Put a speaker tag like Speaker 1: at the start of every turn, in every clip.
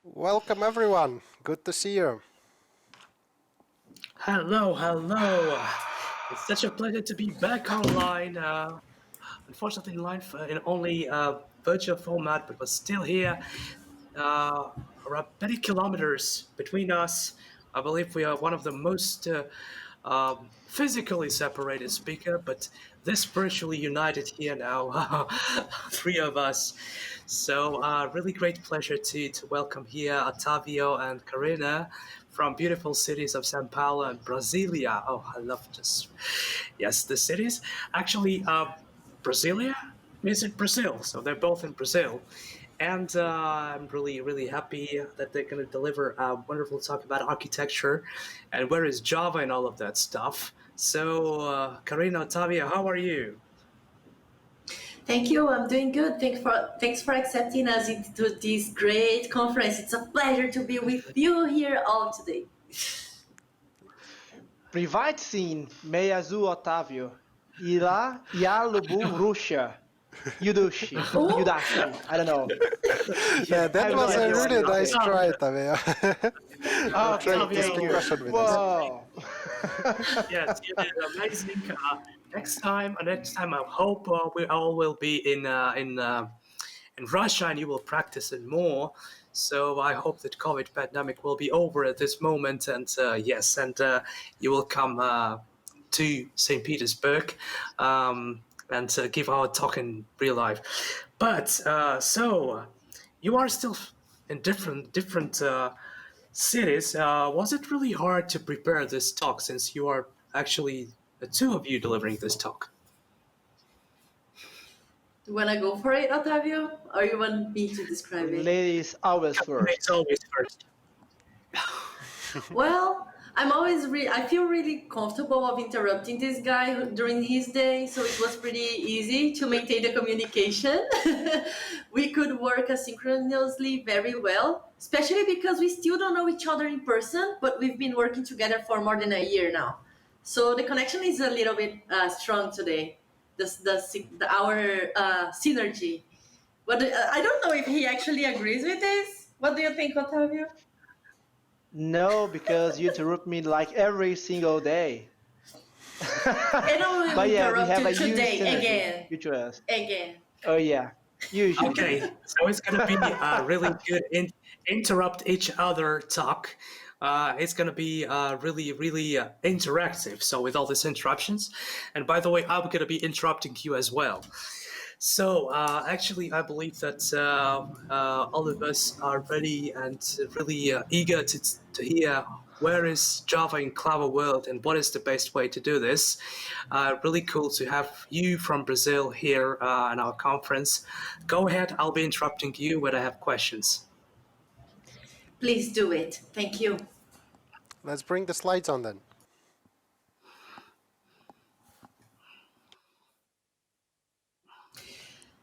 Speaker 1: Welcome everyone. Good to see you.
Speaker 2: Hello, hello. It's such a pleasure to be back online. Unfortunately, in only virtual format, but we're still here. Around 30 kilometers between us. I believe we are one of the most physically separated speaker, but this virtually united here now, three of us. So really great pleasure to welcome here Otavio and Karina from beautiful cities of São Paulo and Brasilia. Oh, I love just, yes, the cities. Actually, Brasilia? Is it Brazil? So they're both in Brazil. And I'm really, really happy that they're going to deliver a wonderful talk about architecture and where is Java and all of that stuff. So, Karina, Otavio, how are you?
Speaker 3: Thank you. I'm doing good. Thanks for accepting us into this great conference. It's a pleasure to be with you here all today.
Speaker 4: Private sim, meia azul Otávio. Ila Yalubu Russia. Yudushi.
Speaker 3: Oh,
Speaker 4: Yudashi. I don't know.
Speaker 1: Yeah,
Speaker 4: I
Speaker 1: that
Speaker 4: have no
Speaker 1: was a
Speaker 4: idea what
Speaker 1: really
Speaker 4: it
Speaker 1: nice
Speaker 4: is.
Speaker 1: try, Tavio.
Speaker 4: Oh,
Speaker 1: Trying to
Speaker 4: thank
Speaker 1: speak
Speaker 4: you.
Speaker 1: Russian with us.
Speaker 4: Whoa.
Speaker 2: Yes, you did amazing. Next time, I hope we all will be in Russia, and you will practice it more. So I hope that COVID pandemic will be over at this moment, and yes, and you will come to St. Petersburg and give our talk in real life. But so you are still in different cities. Was it really hard to prepare this talk since you are actually the two of you delivering this talk?
Speaker 3: you want to go for it, Otavio? Or you want me to describe it?
Speaker 4: Ladies always
Speaker 2: It's
Speaker 4: first.
Speaker 2: always first.
Speaker 3: Well, I feel really comfortable of interrupting this guy during his day, so it was pretty easy to maintain the communication. We could work asynchronously very well, especially because we still don't know each other in person, but we've been working together for more than a year now. So the connection is a little bit strong today. Our synergy. I don't know if he actually agrees with this. What do you think, Otavio?
Speaker 4: No, because you interrupt me like every single day.
Speaker 3: And I will
Speaker 4: But yeah, we
Speaker 3: interrupt
Speaker 4: have
Speaker 3: you
Speaker 4: a huge
Speaker 3: today
Speaker 4: synergy
Speaker 3: again.
Speaker 4: between us.
Speaker 3: Again.
Speaker 4: Oh yeah, usually.
Speaker 2: Okay, so it's gonna be a really good interrupt each other talk. It's gonna be really, really interactive. So with all these interruptions, and by the way, I'm gonna be interrupting you as well. So actually, I believe that all of us are ready and really eager to hear where is Java in cloud world and what is the best way to do this. Really cool to have you from Brazil here in our conference. Go ahead, I'll be interrupting you when I have questions.
Speaker 3: Please do it. Thank you.
Speaker 1: Let's bring the slides on then.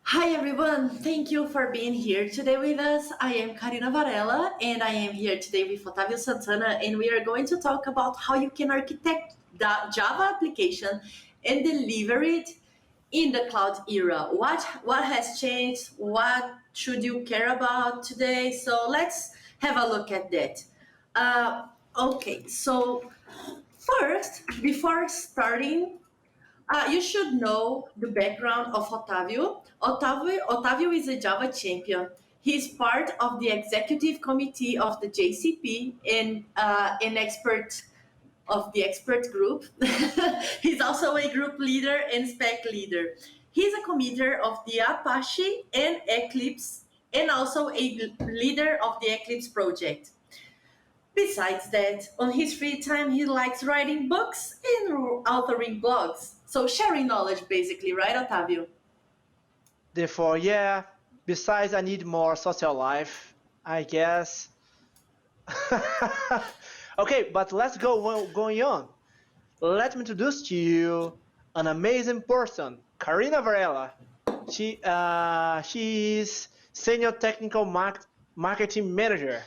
Speaker 3: Hi everyone, thank you for being here today with us. I am Karina Varela and I am here today with Otavio Santana, and we are going to talk about how you can architect the Java application and deliver it in the cloud era. What has changed? What should you care about today? So let's have a look at that. Okay, so first, before starting, you should know the background of Otavio. Otavio is a Java champion. He's part of the executive committee of the JCP and an expert of the expert group. He's also a group leader and spec leader. He's a committer of the Apache and Eclipse, and also a leader of the Eclipse project. Besides that, on his free time, he likes writing books and authoring blogs. So sharing knowledge, basically, right, Otavio?
Speaker 4: Therefore, yeah, besides I need more social life, I guess. Okay, but let's go going on. Let me introduce to you an amazing person, Karina Varela. She is senior technical marketing manager.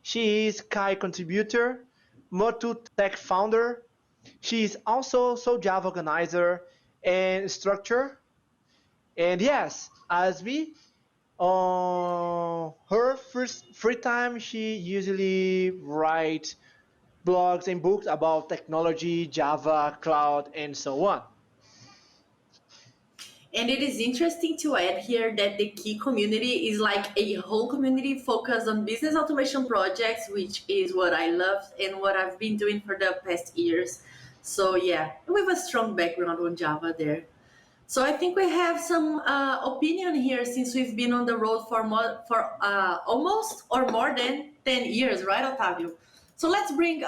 Speaker 4: She is Kai contributor, Motu Tech founder. She is also Java organizer and instructor. And yes, as we On her first free time, she usually writes blogs and books about technology, Java, cloud, and so on.
Speaker 3: And it is interesting to add here that the key community is like a whole community focused on business automation projects, which is what I love and what I've been doing for the past years. So yeah, we have a strong background on Java there. So I think we have some opinion here since we've been on the road for almost or more than 10 years, right, Otavio? So let's bring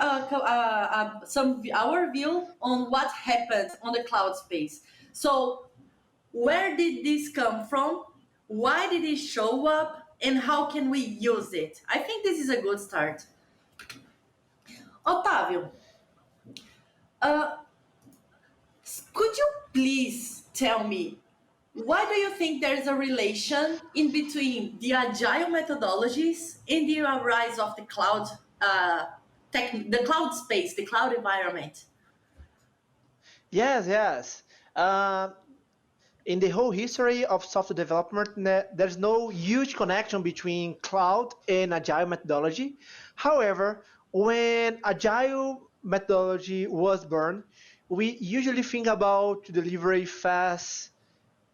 Speaker 3: some our view on what happened on the cloud space. So where did this come from? Why did it show up? And how can we use it? I think this is a good start. Otavio, uh, could you please tell me why do you think there's a relation in between the agile methodologies and the rise of the cloud the cloud space, the cloud environment?
Speaker 4: Yes, yes. Um, in the whole history of software development, there's no huge connection between cloud and agile methodology. However, when agile methodology was born, we usually think about to deliver fast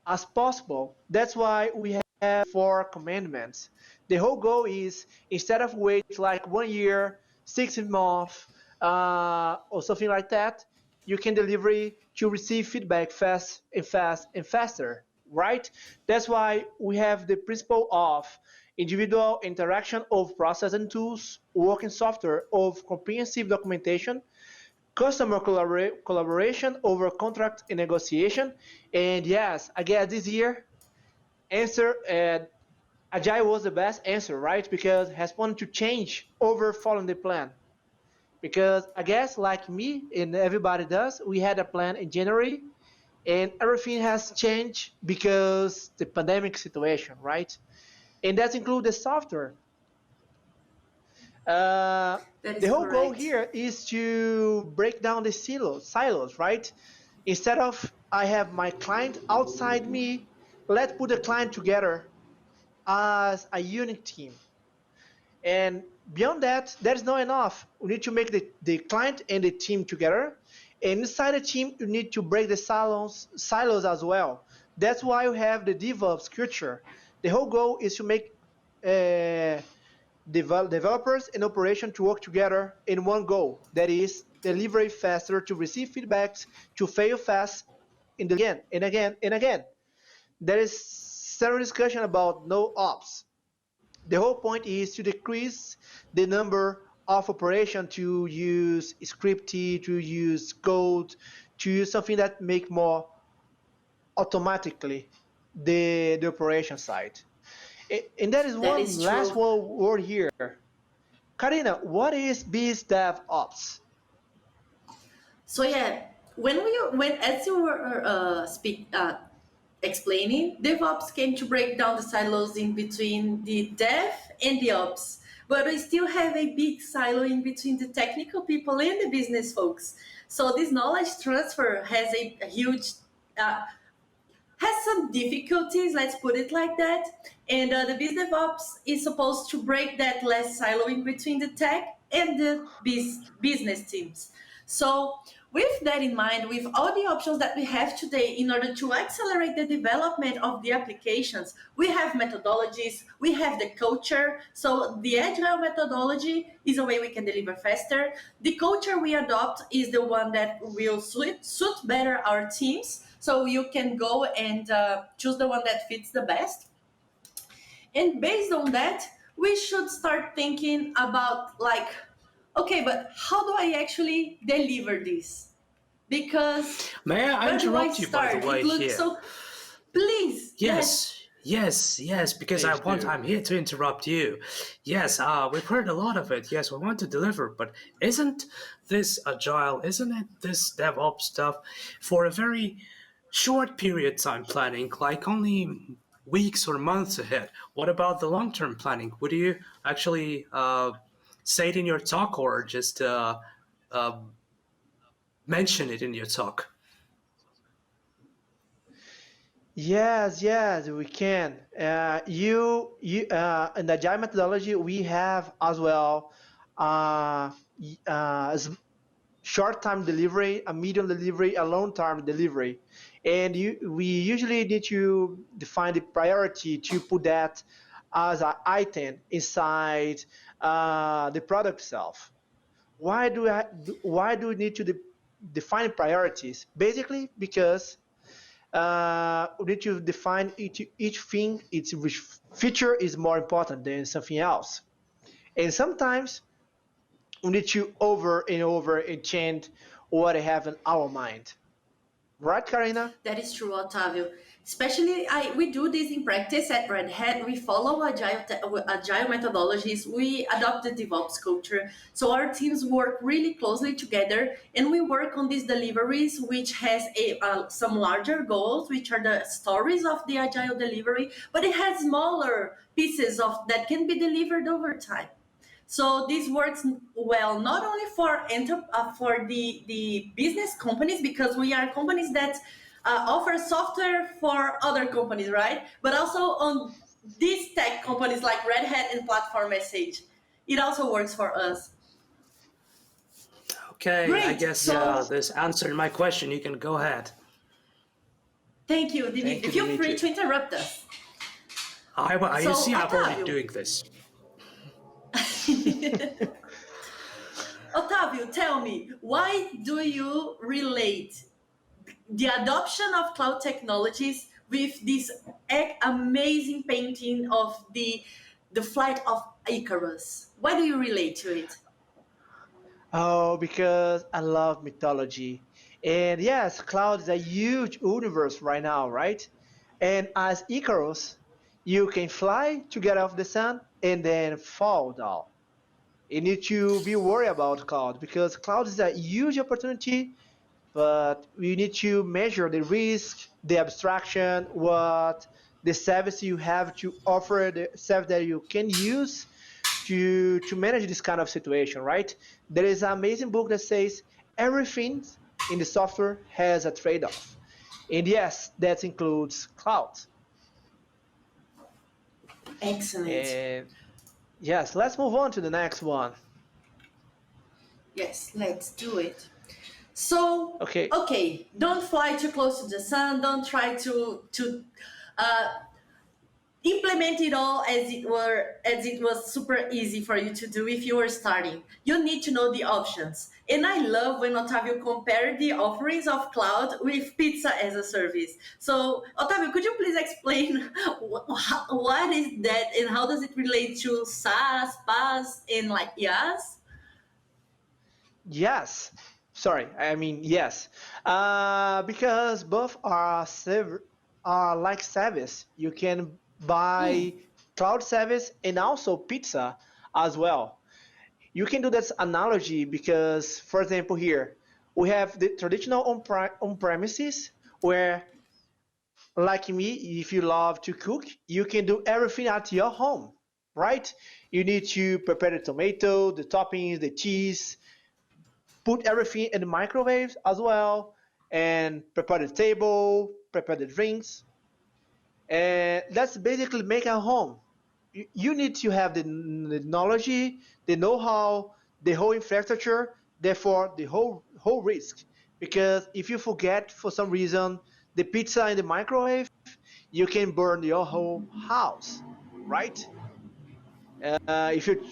Speaker 4: as possible. That's why we have 4 commandments. The whole goal is instead of wait like 1 year, 6 months, or something like that, you can deliver to receive feedback fast and fast and faster, right? That's why we have the principle of individual interaction of process and tools, working software of comprehensive documentation, customer collaboration over contract and negotiation. And yes, I guess this year answer agile was the best answer, right? Because it has wanted to change over following the plan. Because I guess like me and everybody does, we had a plan in January and everything has changed because the pandemic situation, right? And that includes the software. Uh,
Speaker 3: That
Speaker 4: the
Speaker 3: is
Speaker 4: whole goal
Speaker 3: correct.
Speaker 4: here is to break down the silos, right? Instead of I have my client outside me, let's put the client together as a unique team. And beyond that, that's not enough. We need to make the client and the team together. And inside the team, you need to break the silos as well. That's why we have the DevOps culture. The whole goal is to make uh, developers and operation to work together in one goal. That is deliver faster, to receive feedbacks, to fail fast, and again and again and again. There is several discussion about no ops. The whole point is to decrease the number of operation, to use scripty, to use code, to use something that make more automatically the operation side. And that is
Speaker 3: That
Speaker 4: one
Speaker 3: is
Speaker 4: last
Speaker 3: true.
Speaker 4: word here. Karina, what is biz dev ops?
Speaker 3: So yeah, when as you were explaining, DevOps came to break down the silos in between the dev and the ops. But we still have a big silo in between the technical people and the business folks. So this knowledge transfer has a huge uh, has some difficulties, let's put it like that. And the business ops is supposed to break that less siloing between the tech and the business teams. So, with that in mind, with all the options that we have today in order to accelerate the development of the applications, we have methodologies, we have the culture. So, the agile methodology is a way we can deliver faster. The culture we adopt is the one that will suit better our teams. So you can go and choose the one that fits the best. And based on that, we should start thinking about like, okay, but how do I actually deliver this? Because
Speaker 2: May I
Speaker 3: where do I
Speaker 2: interrupt you, by the
Speaker 3: start? It
Speaker 2: way,
Speaker 3: looks
Speaker 2: here?
Speaker 3: so. Please, yes.
Speaker 2: Yes, because
Speaker 4: Please do.
Speaker 2: I'm here to interrupt you. Yes, we've heard a lot of it. Yes, we want to deliver, but isn't this agile, isn't it this DevOps stuff for a very short period time planning, like only weeks or months ahead? What about the long-term planning? Would you actually say it in your talk or just uh, mention it in your talk?
Speaker 4: Yes, we can. In the Agile methodology, we have as well uh, short-term delivery, a medium delivery, a long-term delivery, and we usually need to define the priority to put that as an item inside the product itself. Why do we need to define priorities? Basically, because we need to define each thing, which feature is more important than something else. And sometimes we need to over and over and change what I have in our mind. Right, Karina?
Speaker 3: That is true, Otavio. Especially, we do this in practice at Red Hat. We follow agile methodologies. We adopt the DevOps culture. So our teams work really closely together, and we work on these deliveries, which has some larger goals, which are the stories of the agile delivery, but it has smaller pieces of that can be delivered over time. So this works well not only for for the business companies, because we are companies that offer software for other companies, right? But also on these tech companies like Red Hat and Platform SH. It also works for us.
Speaker 2: Okay, I
Speaker 3: Great.
Speaker 2: guess
Speaker 3: So
Speaker 2: this answered my question. You can go ahead.
Speaker 3: thank you, Dimitri. Feel free to interrupt us.
Speaker 2: You see, I'm already
Speaker 3: Otavio,
Speaker 2: doing this.
Speaker 3: Otavio, tell me, why do you relate the adoption of cloud technologies with this amazing painting of the flight of Icarus? Why do you relate to it?
Speaker 4: Oh, because I love mythology. And yes, cloud is a huge universe right now, right? And as Icarus, you can fly to get off the sun and then fall down. You need to be worried about cloud because cloud is a huge opportunity, but we need to measure the risk, the abstraction, what the service you have to offer, the service that you can use to manage this kind of situation, right? There is an amazing book that says everything in the software has a trade-off. And yes, that includes cloud.
Speaker 3: Excellent.
Speaker 4: And yes, let's move on to the next one.
Speaker 3: Yes, let's do it. So,
Speaker 4: Okay.
Speaker 3: okay, don't fly too close to the sun. Don't try to uh, implement it all as it was super easy for you to do if you were starting. You need to know the options. And I love when Otavio compared the offerings of cloud with pizza as a service. So Otavio, could you please explain what is that and how does it relate to SaaS, PaaS, and like IaaS?
Speaker 4: Yes. Sorry, I mean yes. Because both are like service. You can buy cloud service and also pizza as well. You can do that analogy because, for example, here we have the traditional on premises where, like me, if you love to cook, you can do everything at your home, right? You need to prepare the tomato, the toppings, the cheese, put everything in the microwave as well, and prepare the table, prepare the drinks, and that's basically make a home. You need to have the knowledge, the know-how, the whole infrastructure, therefore the whole risk. Because if you forget for some reason the pizza in the microwave, you can burn your whole house, right? If you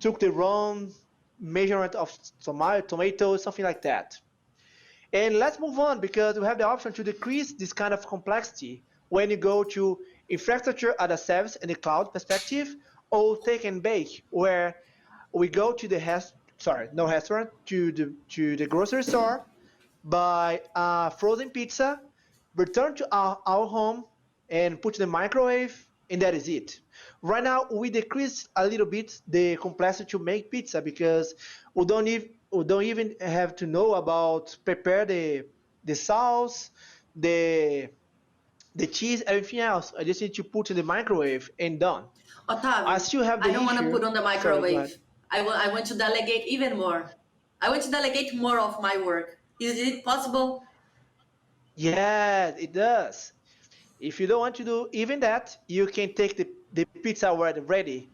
Speaker 4: took the wrong measurement of tomatoes, something like that. And let's move on because we have the option to decrease this kind of complexity when you go to infrastructure as a service in the cloud perspective, or take and bake, where we go to the no restaurant, to the grocery store, buy a frozen pizza, return to our home, and put in the microwave, and that is it. Right now, we decrease a little bit the complexity to make pizza because we don't even have to know about prepare the sauce, the the cheese, everything else. I just need to put in the microwave and done. I
Speaker 3: Otavio,
Speaker 4: still have
Speaker 3: I
Speaker 4: the
Speaker 3: don't want to
Speaker 4: issue.
Speaker 3: put on the
Speaker 4: Sorry, go ahead.
Speaker 3: microwave. I want to delegate even more. I want to delegate more of my work. Is it possible?
Speaker 4: Yes, it does. If you don't want to do even that, you can take the pizza already ready.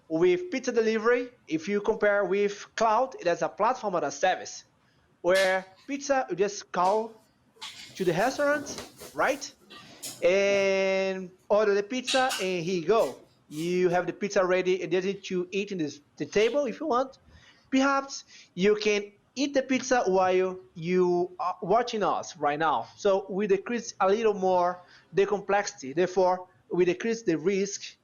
Speaker 4: With pizza delivery, if you compare with cloud, it has a platform or a service where pizza you just call to the restaurant, right? And order the pizza, and here you go. You have the pizza ready and ready to eat in the table if you want. Perhaps you can eat the pizza while you are watching us right now. So we decrease a little more the complexity. Therefore, we decrease the risk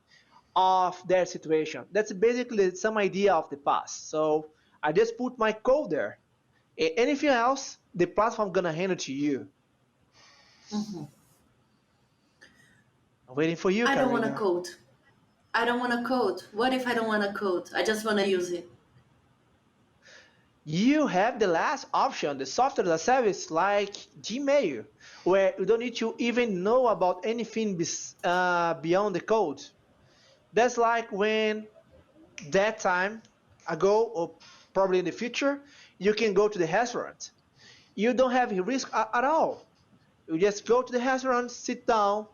Speaker 4: of their situation. That's basically some idea of the past. So I just put my code there. Anything else, the platform gonna hand it to you.
Speaker 3: Mhm.
Speaker 4: I'm waiting for you,
Speaker 3: I don't want to
Speaker 4: Karina.
Speaker 3: code. I don't want to code. What if I don't want to code? I just want to use it.
Speaker 4: You have the last option, the software as a service like Gmail, where you don't need to even know about anything beyond the code. That's like when that time ago, or probably in the future, you can go to the restaurant. You don't have risk at all. You just go to the restaurant, sit down,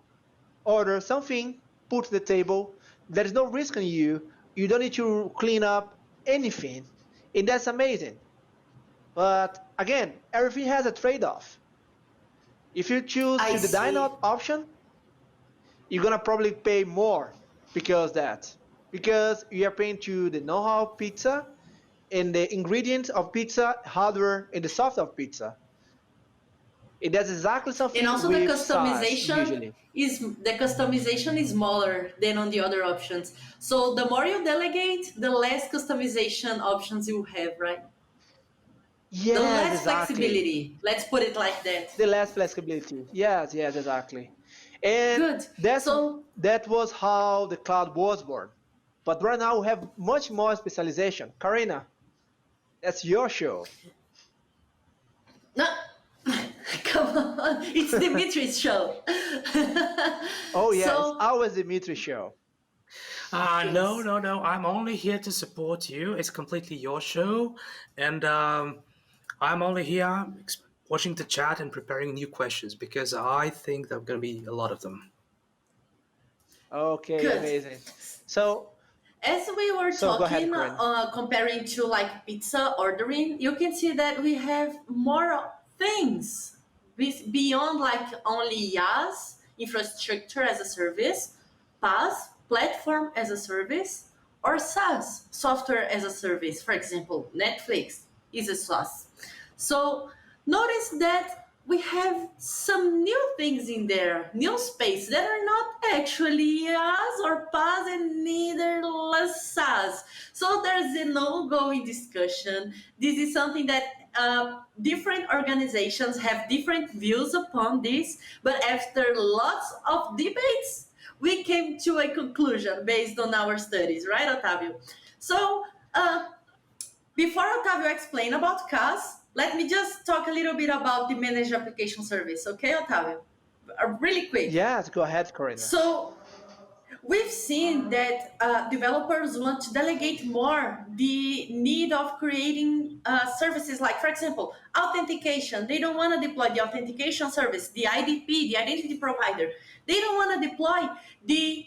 Speaker 4: order something, put to the table. There is no risk on you. You don't need to clean up anything. And that's amazing. But again, everything has a trade-off. If you choose
Speaker 3: I
Speaker 4: to the dine
Speaker 3: see.
Speaker 4: out option, you're gonna probably pay more because you are paying to the know-how pizza and the ingredients of pizza, hardware, and the software of pizza. It does exactly
Speaker 3: And
Speaker 4: something
Speaker 3: also the
Speaker 4: with SaaS
Speaker 3: customization
Speaker 4: usually.
Speaker 3: is smaller than on the other options. So the more you delegate, the less customization options you have, right? The
Speaker 4: Yes,
Speaker 3: less
Speaker 4: exactly.
Speaker 3: flexibility. Let's put it like that.
Speaker 4: The less flexibility. Yes, yes, exactly. And
Speaker 3: Good.
Speaker 4: that's
Speaker 3: So
Speaker 4: that was how the cloud was born. But right now we have much more specialization. Karina, that's your show.
Speaker 3: no, come on, it's Dimitri's show.
Speaker 4: Oh yeah, it's
Speaker 3: So
Speaker 4: always Dimitri show.
Speaker 2: No,
Speaker 3: yes,
Speaker 2: no, no. I'm only here to support you. It's completely your show. And I'm only here watching the chat and preparing new questions because I think there are going to be a lot of them.
Speaker 4: Okay,
Speaker 3: good.
Speaker 4: amazing. So
Speaker 3: As we were
Speaker 4: so go ahead,
Speaker 3: talking,
Speaker 4: Karina.
Speaker 3: comparing to like pizza ordering, you can see that we have more things beyond like only IaaS, infrastructure as a service, PaaS, platform as a service, or SaaS, software as a service. For example, Netflix is a SaaS. So notice that we have some new things in there, new space that are not actually IaaS or PaaS and neither SaaS. So there's an ongoing discussion. This is something that different organizations have different views upon this, but after lots of debates, we came to a conclusion based on our studies, right, Otavio? So before Otavio explain about CAS, let me just talk a little bit about the managed application service, okay, Otavio? Really quick.
Speaker 4: Yes, go ahead, Karina.
Speaker 3: So we've seen that developers want to delegate more the need of creating services like, for example, authentication. They don't want to deploy the authentication service, the IDP, the identity provider. They don't want to deploy the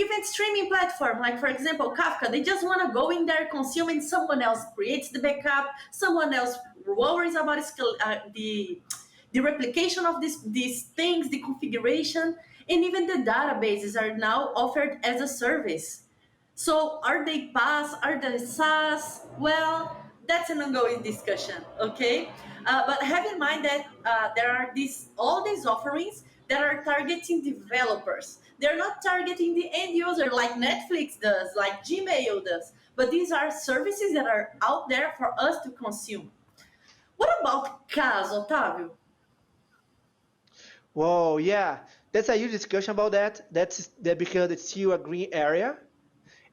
Speaker 3: event streaming platform, like, for example, Kafka. They just want to go in there, consume, and someone else creates the backup, someone else worries about the replication of these things, the configuration, and even the databases are now offered as a service. So are they PaaS? Are they SaaS? Well, that's an ongoing discussion, okay? But have in mind that there are all these offerings that are targeting developers. They're not targeting the end user like Netflix does, like Gmail does. But these are services that are out there for us to consume. What about CAS, Otavio?
Speaker 4: Whoa, yeah, that's a huge discussion about that. That's that because it's still a green area.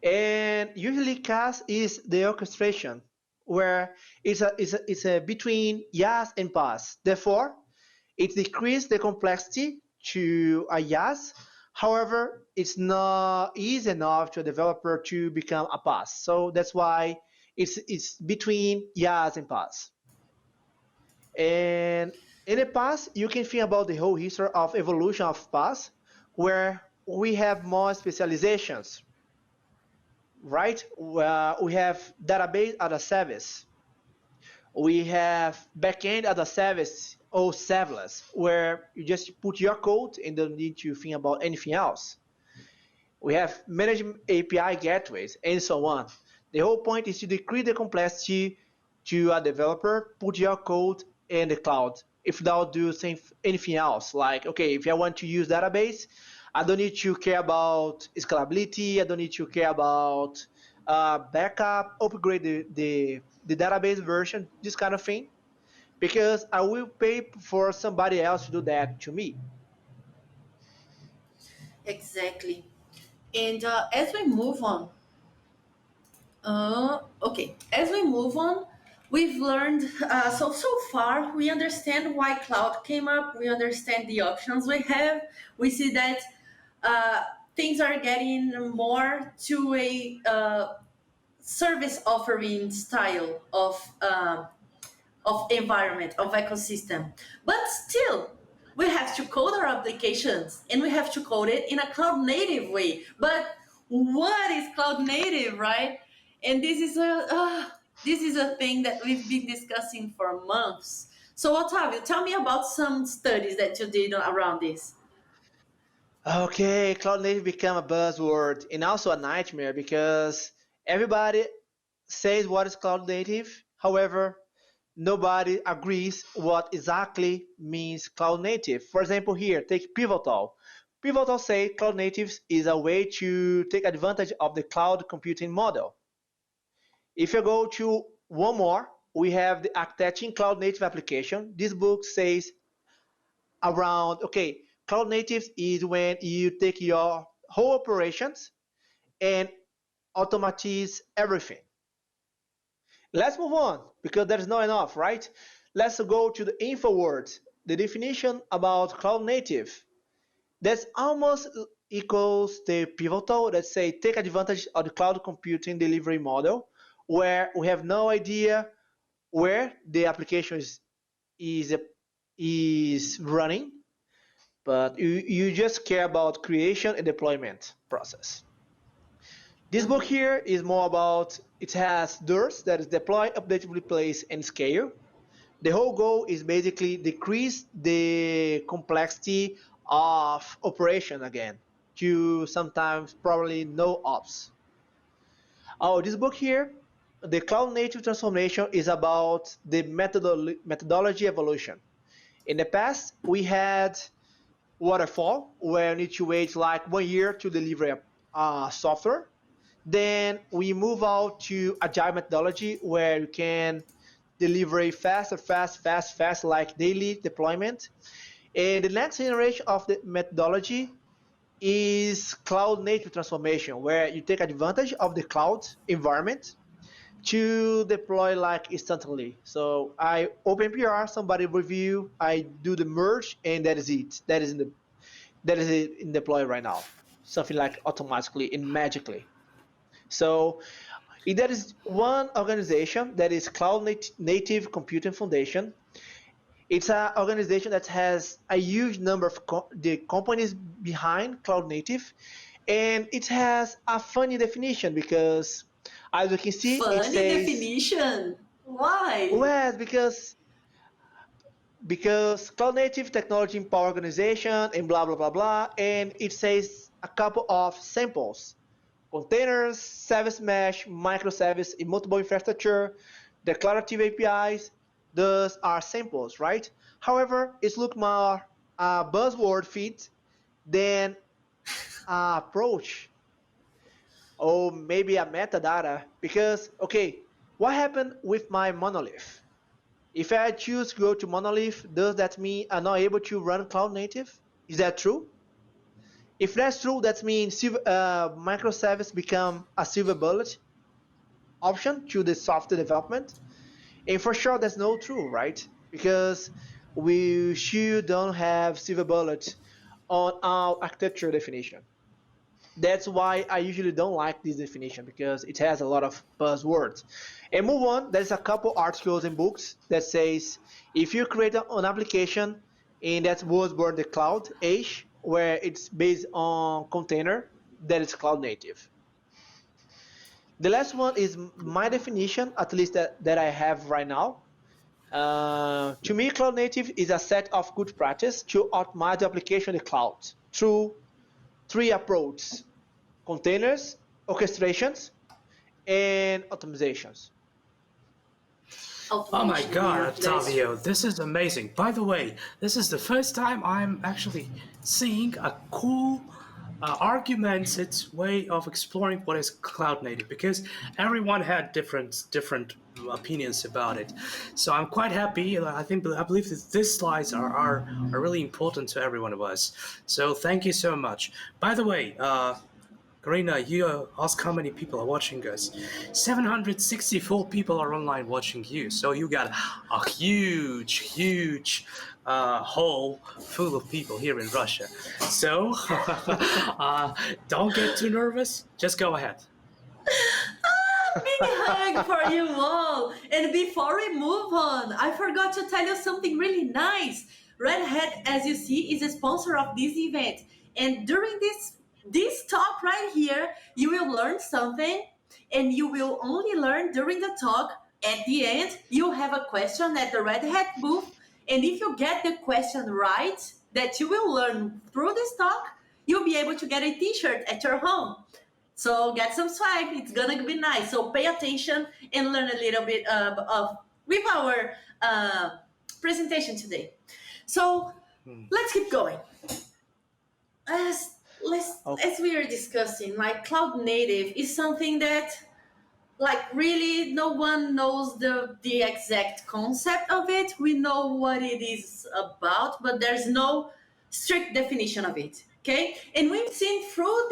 Speaker 4: And usually CAS is the orchestration, where it's a between YAS and PaaS. Therefore, it decreases the complexity to a YAS. However, it's not easy enough to a developer to become a PaaS. So that's why it's between YAS and PaaS. And In the past, you can think about the whole history of evolution of PaaS, where we have more specializations, right? We have database as a service. We have backend as a service or serverless, where you just put your code and don't need to think about anything else. We have managed API gateways and so on. The whole point is to decrease the complexity to a developer, put your code in the cloud. If they'll do anything else, like, okay, if I want to use database, I don't need to care about scalability. I don't need to care about backup, upgrade the database version, this kind of thing, because I will pay for somebody else to do that to me.
Speaker 3: Exactly. And as we move on, okay, as we move on, we've learned so far we understand why cloud came up. We understand the options we have. We see that things are getting more to a service offering style of environment, of ecosystem. But still, we have to code our applications and we have to code it in a cloud native way. But what is cloud native, right? And this is a thing that we've been discussing for months. So Otavio, tell me about some studies that you did around this.
Speaker 4: Okay, cloud native become a buzzword and also a nightmare because everybody says what is cloud native. However, nobody agrees what exactly means cloud native. For example, here, take Pivotal. Pivotal say cloud native is a way to take advantage of the cloud computing model. If you go to one more, we have the architecting cloud native application. This book says around, okay, cloud native is when you take your whole operations and automatize everything. Let's move on because there's not enough, right? Let's go to the info words. The definition about cloud native. That's almost equals the pivotal that say take advantage of the cloud computing delivery model where we have no idea where the application is, is running, but you just care about creation and deployment process. This book
Speaker 3: Mhm.
Speaker 4: here is more about, it has DIRs, that is deploy, update, replace, and scale. The whole goal is basically decrease the complexity of operation again to sometimes probably no ops. Oh, this book here, the cloud native transformation is about the methodology evolution. In the past, we had waterfall where you need to wait like 1 year to deliver a software. Then we move out to agile methodology where you can deliver a fast, like daily deployment. And the next generation of the methodology is cloud native transformation, where you take advantage of the cloud environment to deploy like instantly. So I open PR, somebody review, I do the merge, and that is it. That is it in deploy right now. Something like automatically and magically. So there is one organization that is Cloud Native Computing Foundation. It's an organization that has a huge number of the companies behind Cloud Native, and it has a funny definition because, as you can see, it
Speaker 3: Funny
Speaker 4: says,
Speaker 3: definition. Why?
Speaker 4: well, because cloud native technology empower organization and blah blah blah blah, and it says a couple of samples: containers, service mesh, microservice, immutable infrastructure, declarative APIs. Those are samples, right? However, it's look more buzzword fit than approach or maybe a metadata because, okay, what happened with my monolith? If I choose to go to monolith, does that mean I'm not able to run cloud native? Is that true? If that's true, that means microservice become a silver bullet option to the software development. And for sure, that's not true, right? Because we sure don't have silver bullet on our architecture definition. That's why I usually don't like this definition because it has a lot of buzzwords. And move on, there's a couple articles and books that says if you create an application and that was born the cloud age, where it's based on container, that is cloud native. The last one is my definition, at least that I have right now. To me, cloud native is a set of good practice to optimize the application in the cloud through three approaches: containers, orchestrations, and optimizations.
Speaker 2: Oh my God, Otavio, this is amazing. By the way, this is the first time I'm actually seeing a cool, argumented way of exploring what is cloud native, because everyone had different opinions about it. So I'm quite happy. I believe that these slides are really important to every one of us. So thank you so much. By the way, Karina, you asked how many people are watching us. 764 people are online watching you. So you got a huge hole full of people here in Russia. So don't get too nervous. Just go ahead.
Speaker 3: Big hug for you all. And before we move on, I forgot to tell you something really nice. Red Hat, as you see, is a sponsor of this event. And during this talk right here, you will learn something, and you will only learn during the talk. At the end, you have a question at the Red Hat booth, and if you get the question right that you will learn through this talk, you'll be able to get a t-shirt at your home. So get some swag. It's gonna be nice. So pay attention and learn a little bit with our presentation today. So let's keep going. As we are discussing, like cloud native is something that, like, really no one knows the exact concept of it. We know what it is about, but there's no strict definition of it. Okay, and we've seen through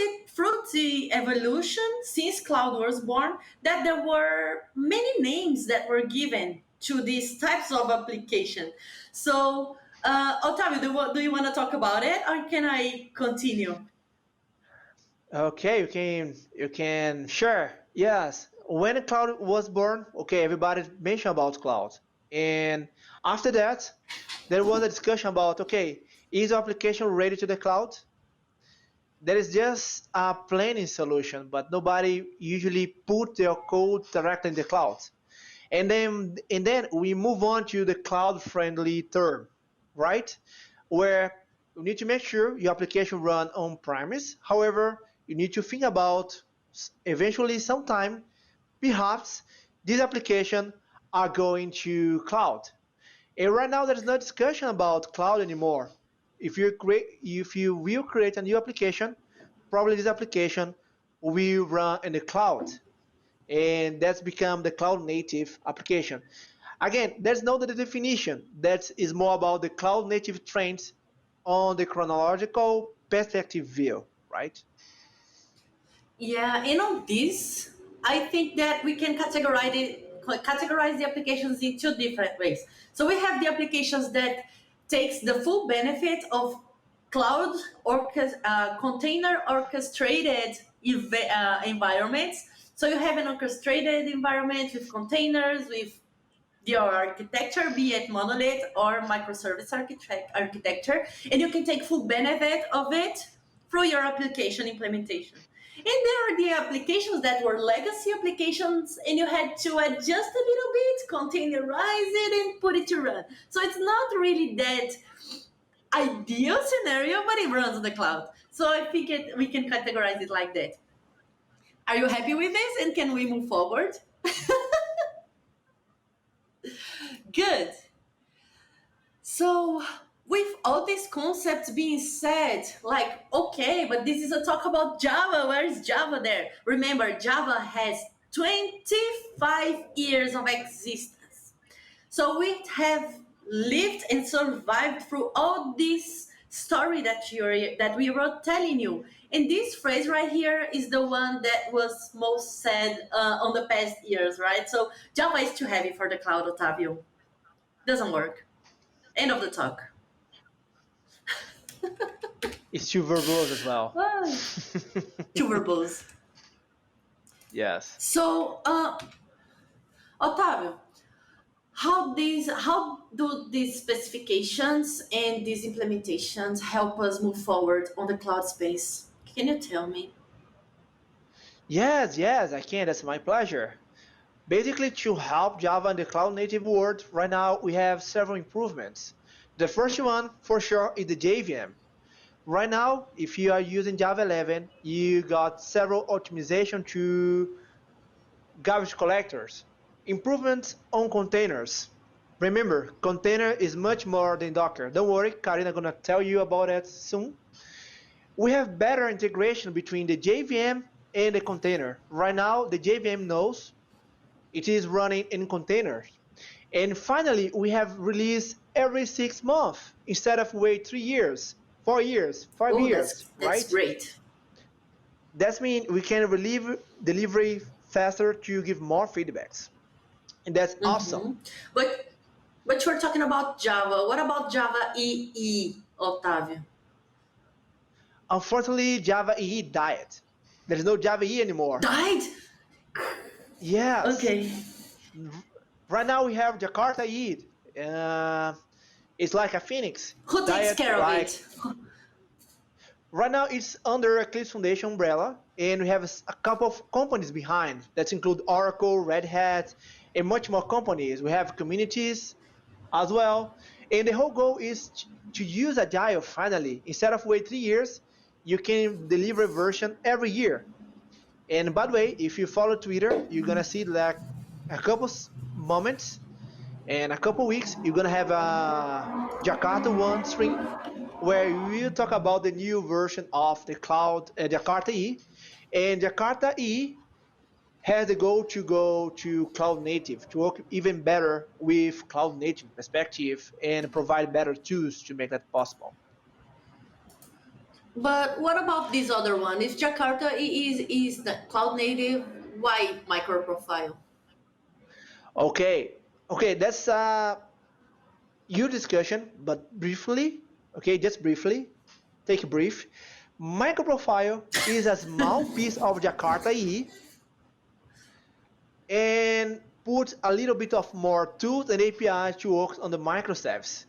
Speaker 3: the evolution since cloud was born that there were many names that were given to these types of application. So, Otavio, do you want to talk about it, or can I continue?
Speaker 4: Okay, you can, sure, yes. When the cloud was born, okay, everybody mentioned about cloud. And after that, there was a discussion about, okay, is your application ready to the cloud? There is just a planning solution, but nobody usually put their code directly in the cloud. And then we move on to the cloud-friendly term, right? Where you need to make sure your application run on premise. However, you need to think about eventually sometime, perhaps this application are going to cloud. And right now there's no discussion about cloud anymore. If you will create a new application, probably this application will run in the cloud, and that's become the cloud native application. Again, there's no definition. That is more about the cloud native trends on the chronological perspective view, right?
Speaker 3: Yeah, and on this, I think that we can categorize the applications in two different ways. So we have the applications that takes the full benefit of cloud container orchestrated environments. So you have an orchestrated environment with containers, with your architecture, be it monolith or microservice architecture, and you can take full benefit of it through your application implementation. And there are the applications that were legacy applications, and you had to adjust a little bit, containerize it, and put it to run. So it's not really that ideal scenario, but it runs on the cloud. So I think we can categorize it like that. Are you happy with this? And can we move forward? Good. So with all these concepts being said, like, okay, but this is a talk about Java. Where is Java there? Remember, Java has 25 years of existence. So we have lived and survived through all this story that we were telling you. And this phrase right here is the one that was most said on the past years, right? So Java is too heavy for the cloud, Otavio. Doesn't work. End of the talk.
Speaker 4: It's too verbose as well.
Speaker 3: Ah, too verbose.
Speaker 4: Yes.
Speaker 3: So, Otavio, how do these specifications and these implementations help us move forward on the cloud space? Can you tell me?
Speaker 4: Yes, yes, I can. That's my pleasure. Basically, to help Java in the cloud native world, right now we have several improvements. The first one, for sure, is the JVM. Right now, if you are using Java 11, you got several optimization to garbage collectors, improvements on containers. Remember, container is much more than Docker. Don't worry, Karina gonna tell you about it soon. We have better integration between the JVM and the container. Right now, the JVM knows it is running in containers. And finally, we have release every 6 months instead of wait 3 years, 4 years, five
Speaker 3: Oh,
Speaker 4: years,
Speaker 3: that's
Speaker 4: right?
Speaker 3: great.
Speaker 4: That means we can relieve delivery faster to give more feedbacks. And that's awesome.
Speaker 3: Mm-hmm. But you're talking about Java. What about Java EE, Otavio?
Speaker 4: Unfortunately, Java EE died. There's no Java EE anymore.
Speaker 3: Died?
Speaker 4: Yes.
Speaker 3: Okay.
Speaker 4: Right now we have Jakarta EE. It's like a phoenix.
Speaker 3: Who takes
Speaker 4: Diet
Speaker 3: care of
Speaker 4: like
Speaker 3: it?
Speaker 4: right now it's under Eclipse Foundation umbrella, and we have a couple of companies behind that include Oracle, Red Hat, and much more companies. We have communities as well, and the whole goal is to use Agile finally. Instead of wait 3 years, you can deliver a version every year. And by the way, if you follow Twitter, you're gonna see like a couple moments and a couple weeks, you're gonna have a Jakarta one string where we will talk about the new version of the cloud Jakarta E, and Jakarta E has the goal to go to cloud native to work even better with cloud native perspective and provide better tools to make that possible.
Speaker 3: But what about this other one? If Jakarta is the cloud native, why micro profile?
Speaker 4: Okay, okay, that's your discussion, but briefly, okay, just briefly, take a brief. Microprofile is a small piece of Jakarta E and put a little bit of more tools and APIs to work on the microservice.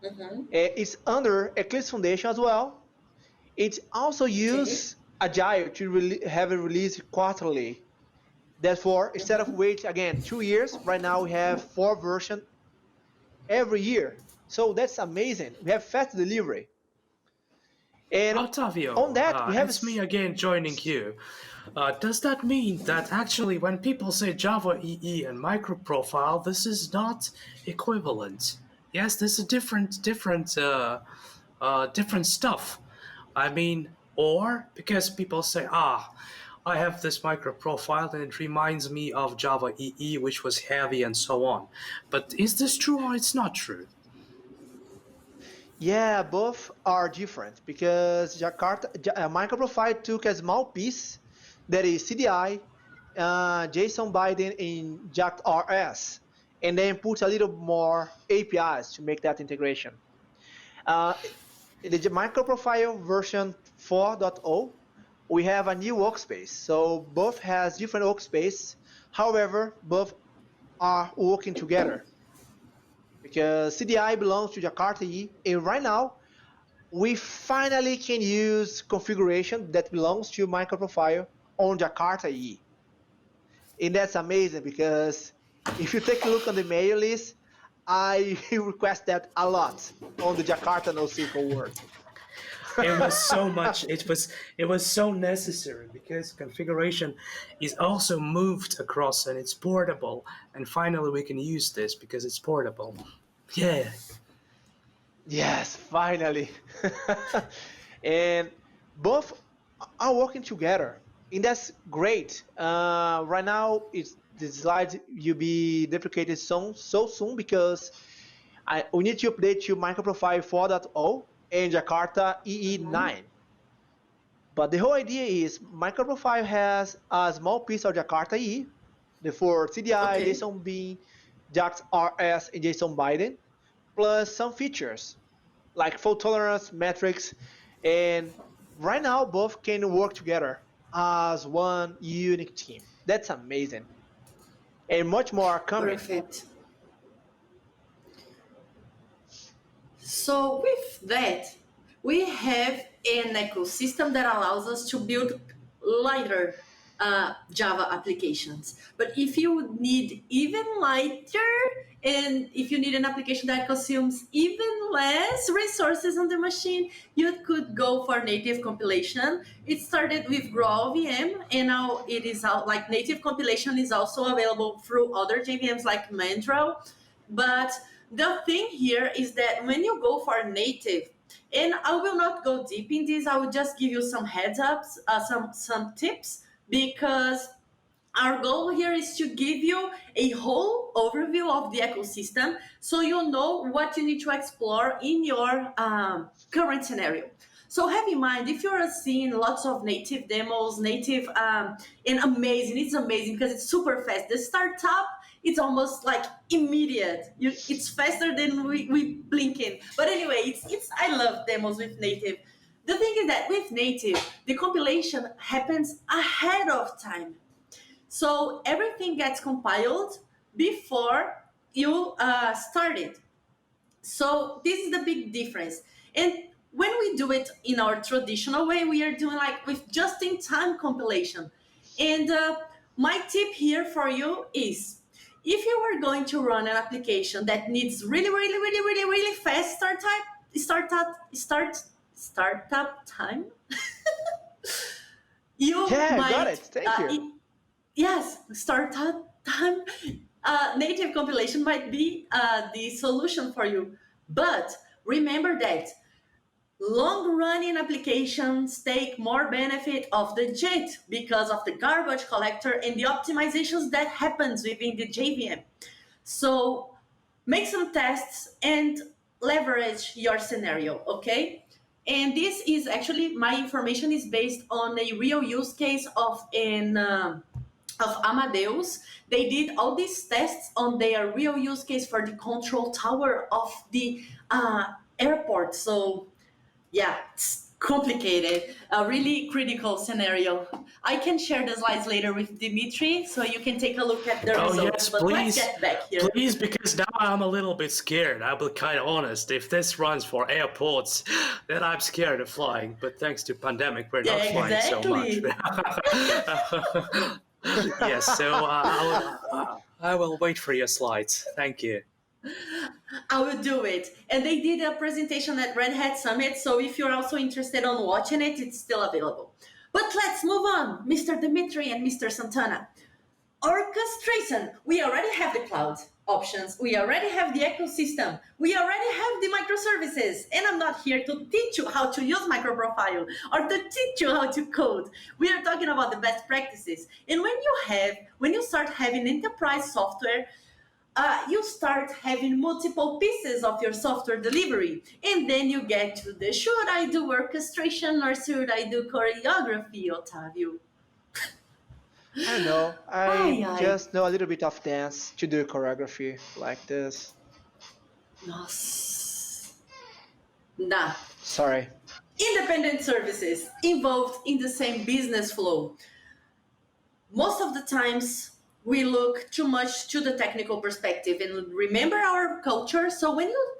Speaker 3: Mm-hmm.
Speaker 4: It's under Eclipse Foundation as well. It also
Speaker 3: Okay.
Speaker 4: uses Agile to have a release quarterly. Therefore, instead of
Speaker 3: Mm-hmm.
Speaker 4: wait again 2 years, right now we have 4 versions every year. So that's amazing. We have fast delivery. And on
Speaker 2: Otavio,
Speaker 4: that, we have
Speaker 2: it's me again joining you. Does that mean that actually when people say Java EE and microprofile, this is not equivalent? Yes, this is different stuff. I mean, or because people say, I have this microprofile and it reminds me of Java EE, which was heavy and so on. But is this true or it's not true?
Speaker 4: yeah, both are different because microprofile took a small piece that is CDI, JSON Biden in JAX-RS, and then put a little more APIs to make that integration. Uh, the microprofile version 4.0, we have a new workspace. So both has different workspace. However, both are working together because CDI belongs to Jakarta E, and right now we finally can use configuration that belongs to microprofile on Jakarta E. And that's amazing because if you take a look on the mail list, I request that a lot on the Jakarta NoSQL world.
Speaker 2: It was so much. It was so necessary because configuration is also moved across and it's portable. And finally, we can use this because it's portable. Yeah.
Speaker 4: Yes, finally. And both are working together, and that's great. Right now, it's the slide will be deprecated so soon because we need to update to microprofile 4.0 and Jakarta
Speaker 3: Mm-hmm.
Speaker 4: EE9. But the whole idea is microprofile has a small piece of Jakarta E, the for CDI,
Speaker 3: Okay.
Speaker 4: JSON Bean, JAX RS, and JSON Biden, plus some features like fault tolerance, metrics, and right now both can work together as one unique team. That's amazing. And much more are coming.
Speaker 3: Perfect. So with that, we have an ecosystem that allows us to build lighter Java applications. But if you need even lighter, and if you need an application that consumes even less resources on the machine, you could go for native compilation. It started with Grow VM, and now it is out. Like native compilation is also available through other JVMs like Mandrill. But the thing here is that when you go for native, and I will not go deep in this, I will just give you some heads ups, some tips, because our goal here is to give you a whole overview of the ecosystem so you know what you need to explore in your current scenario. So have in mind, if you're seeing lots of native demos, native, and amazing, it's amazing because it's super fast. The startup, it's almost like immediate. It's faster than we blinking. But anyway, it's I love demos with native. The thing is that with native, the compilation happens ahead of time. So everything gets compiled before you start it. So this is the big difference. And when we do it in our traditional way, we are doing like with just-in-time compilation. And my tip here for you is, if you are going to run an application that needs really fast startup time, you
Speaker 4: Yeah,
Speaker 3: might
Speaker 4: got it. Thank you.
Speaker 3: yes, startup time. Native compilation might be the solution for you. But remember that long-running applications take more benefit of the JIT because of the garbage collector and the optimizations that happens within the JVM. So make some tests and leverage your scenario, okay? And this is actually, my information is based on a real use case of Amadeus. They did all these tests on their real use case for the control tower of the airport. So yeah, it's complicated, a really critical scenario. I can share the slides later with Dimitri so you can take a look at the
Speaker 2: Oh,
Speaker 3: results.
Speaker 2: yes,
Speaker 3: But
Speaker 2: please.
Speaker 3: let's get back here.
Speaker 2: Please, because now I'm a little bit scared. I'll be kind of honest. If this runs for airports, then I'm scared of flying. But thanks to pandemic, we're not flying so much. Yes, so I will wait for your slides. Thank you.
Speaker 3: I will do it. And they did a presentation at Red Hat Summit, so if you're also interested on watching it, it's still available. But let's move on, Mr. Dimitri and Mr. Santana. Orchestration. We already have the cloud options. We already have the ecosystem. We already have the microservices. And I'm not here to teach you how to use microprofile or to teach you how to code. We are talking about the best practices. And when you start having enterprise software, you start having multiple pieces of your software delivery. And then you get to the, should I do orchestration or should I do choreography, Otavio?
Speaker 4: I know.
Speaker 3: Aye, aye.
Speaker 4: Just know a little bit of dance to do choreography like this.
Speaker 3: Nossa. Nah.
Speaker 4: Sorry.
Speaker 3: Independent services involved in the same business flow. Most of the times, we look too much to the technical perspective and remember our culture. So when you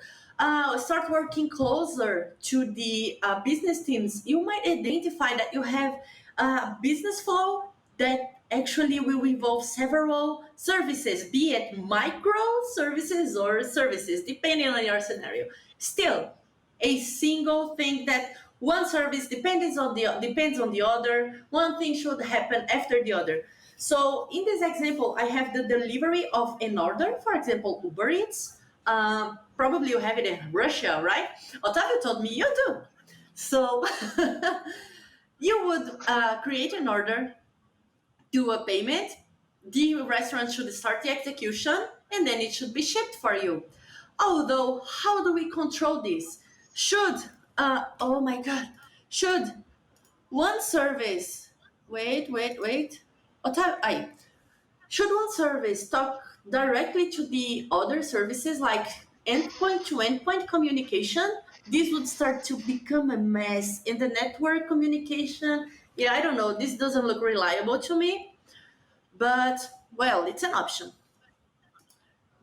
Speaker 3: start working closer to the business teams, you might identify that you have a business flow that actually will involve several services, be it micro services or services, depending on your scenario. Still, a single thing that one service depends on the other. One thing should happen after the other. So in this example, I have the delivery of an order, for example, Uber Eats. Probably you have it in Russia, right? Otavio told me you do. So you would create an order, do a payment, the restaurant should start the execution, and then it should be shipped for you. Although, how do we control this? Should one service, should one service talk directly to the other services like endpoint to endpoint communication? this would start to become a mess in the network communication. Yeah, I don't know. This doesn't look reliable to me, but well, it's an option.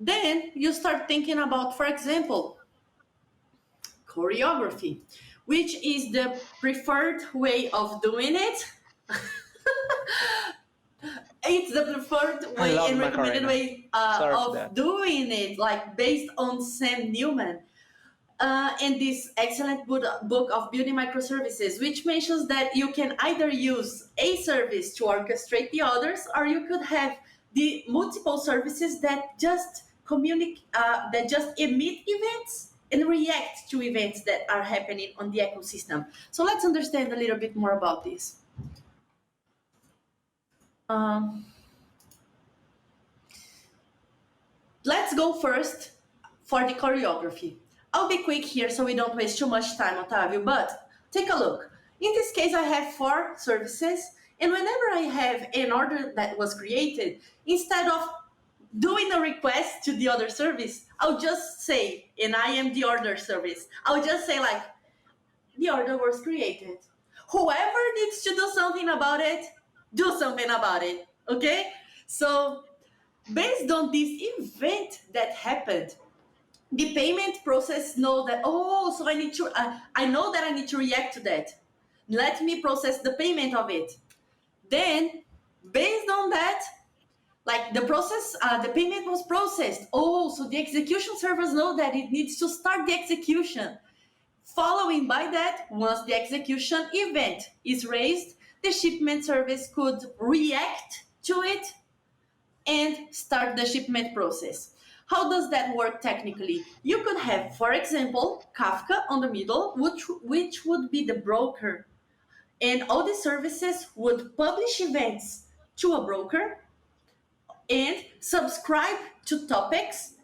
Speaker 3: Then you start thinking about, for example, choreography, which is the preferred way of doing it. It's the preferred
Speaker 4: I
Speaker 3: way
Speaker 4: love
Speaker 3: and recommended
Speaker 4: Macarena.
Speaker 3: way
Speaker 4: Sorry for
Speaker 3: of
Speaker 4: that.
Speaker 3: doing it, like based on Sam Newman. In this excellent book of building microservices, which mentions that you can either use a service to orchestrate the others, or you could have the multiple services that just communicate, that just emit events and react to events that are happening on the ecosystem. So let's understand a little bit more about this. Let's go first for the choreography. I'll be quick here so we don't waste too much time, Otavio, but take a look. In this case, I have 4 services, and whenever I have an order that was created, instead of doing a request to the other service, I'll just say, and I am the order service, I'll just say like, the order was created. Whoever needs to do something about it, do something about it, okay? So based on this event that happened, the payment process knows that, oh, so I know that I need to react to that. Let me process the payment of it. Then, based on that, like the process, the payment was processed. Oh, so the execution servers know that it needs to start the execution. Following by that, once the execution event is raised, the shipment service could react to it and start the shipment process. How does that work technically? You could have, for example, Kafka on the middle, which would be the broker. And all the services would publish events to a broker and subscribe to topics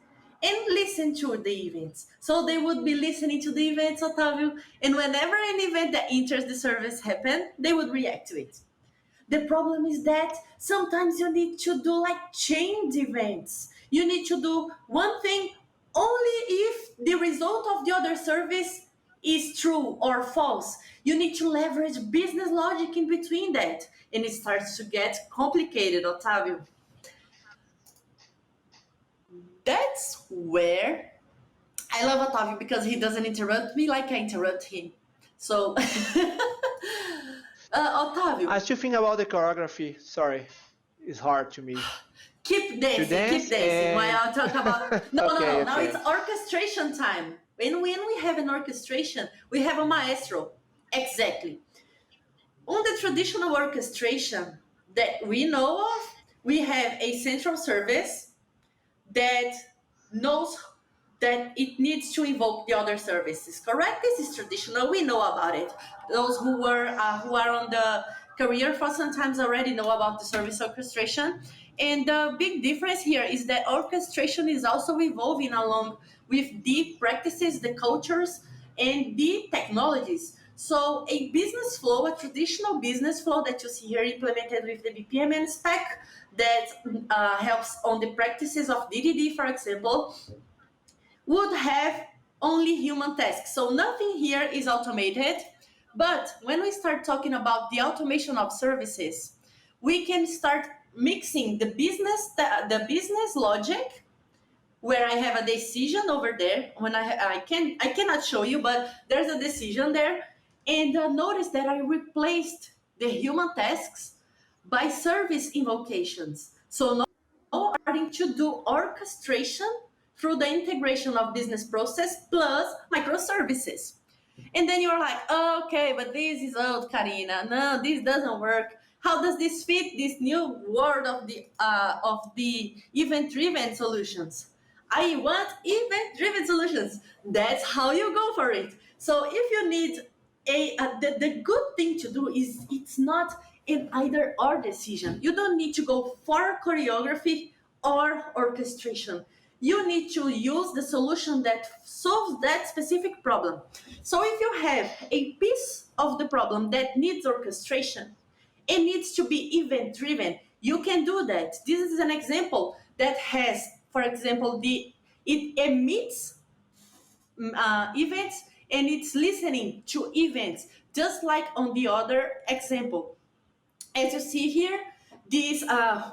Speaker 3: and listen to the events. So they would be listening to the events, Otavio, and whenever an event that enters the service happens, they would react to it. The problem is that sometimes you need to do like chained events. You need to do one thing only if the result of the other service is true or false. You need to leverage business logic in between that. And it starts to get complicated, Otavio. That's where I love Otavio because he doesn't interrupt me like I interrupt him. So, Otavio.
Speaker 4: I still think about the choreography. Sorry, it's hard to me.
Speaker 3: Keep dancing
Speaker 4: and...
Speaker 3: while I talk about... No,
Speaker 4: okay.
Speaker 3: Now it's orchestration time. When we have an orchestration, we have a maestro. Exactly. On the traditional orchestration that we know of, we have a central service that knows that it needs to invoke the other services, correct? This is traditional, we know about it. Those who are on the career for some times already know about the service orchestration. And the big difference here is that orchestration is also evolving along with the practices, the cultures, and the technologies. So a business flow, a traditional business flow that you see here implemented with the BPMN spec that helps on the practices of DDD, for example, would have only human tasks. So nothing here is automated. But when we start talking about the automation of services, we can start mixing the business logic, where I have a decision over there. When I cannot show you, but there's a decision there. And notice that I replaced the human tasks by service invocations. So now I'm starting to do orchestration through the integration of business process plus microservices. And then you're like, oh, okay, but this is old, Karina. No, this doesn't work. How does this fit this new world of the event-driven solutions? I want event-driven solutions. That's how you go for it. So if you need the good thing to do is it's not an either or decision. You don't need to go for choreography or orchestration. You need to use the solution that solves that specific problem. So if you have a piece of the problem that needs orchestration, it needs to be event-driven. You can do that. This is an example that has, for example, it emits events and it's listening to events, just like on the other example. As you see here, this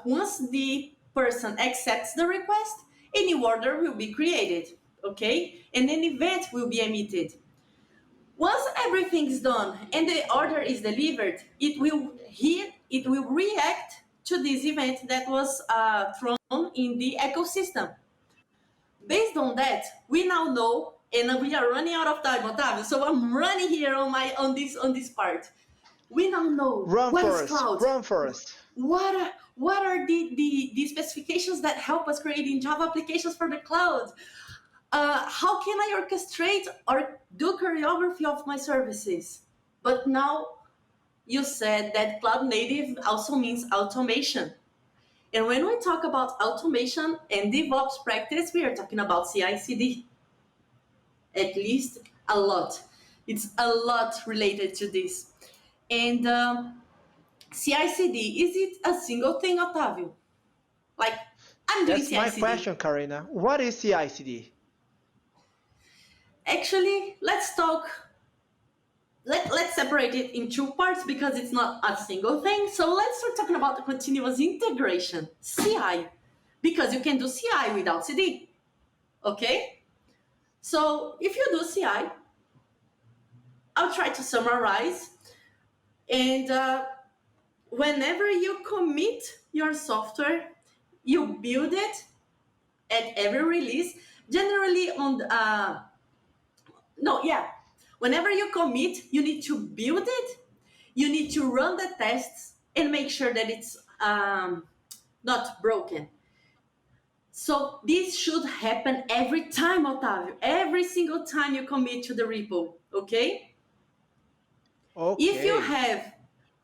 Speaker 3: once the person accepts the request, a new order will be created, okay? And an event will be emitted. Once everything's done and the order is delivered, it will react to this event that was thrown in the ecosystem. Based on that, we now know, and we are running out of time, Otavio, so I'm running here on this part. We now know what is cloud.
Speaker 4: Run first.
Speaker 3: What are the specifications that help us creating Java applications for the cloud? How can I orchestrate or do choreography of my services? But now you said that cloud native also means automation. And when we talk about automation and DevOps practice, we are talking about CI/CD. At least a lot. It's a lot related to this. And CI/CD, is it a single thing, Otavio? Like, I'm doing
Speaker 4: That's
Speaker 3: CI/CD.
Speaker 4: my question, Karina. What is CI/CD?
Speaker 3: Actually, let's separate it in two parts because it's not a single thing. So let's start talking about the continuous integration, CI, because you can do CI without CD, okay? So if you do CI, I'll try to summarize. And whenever you commit your software, you build it at every release, generally on whenever you commit, you need to build it, you need to run the tests and make sure that it's not broken. So this should happen every time, Otavio, every single time you commit to the repo, okay?
Speaker 4: Okay.
Speaker 3: If you have,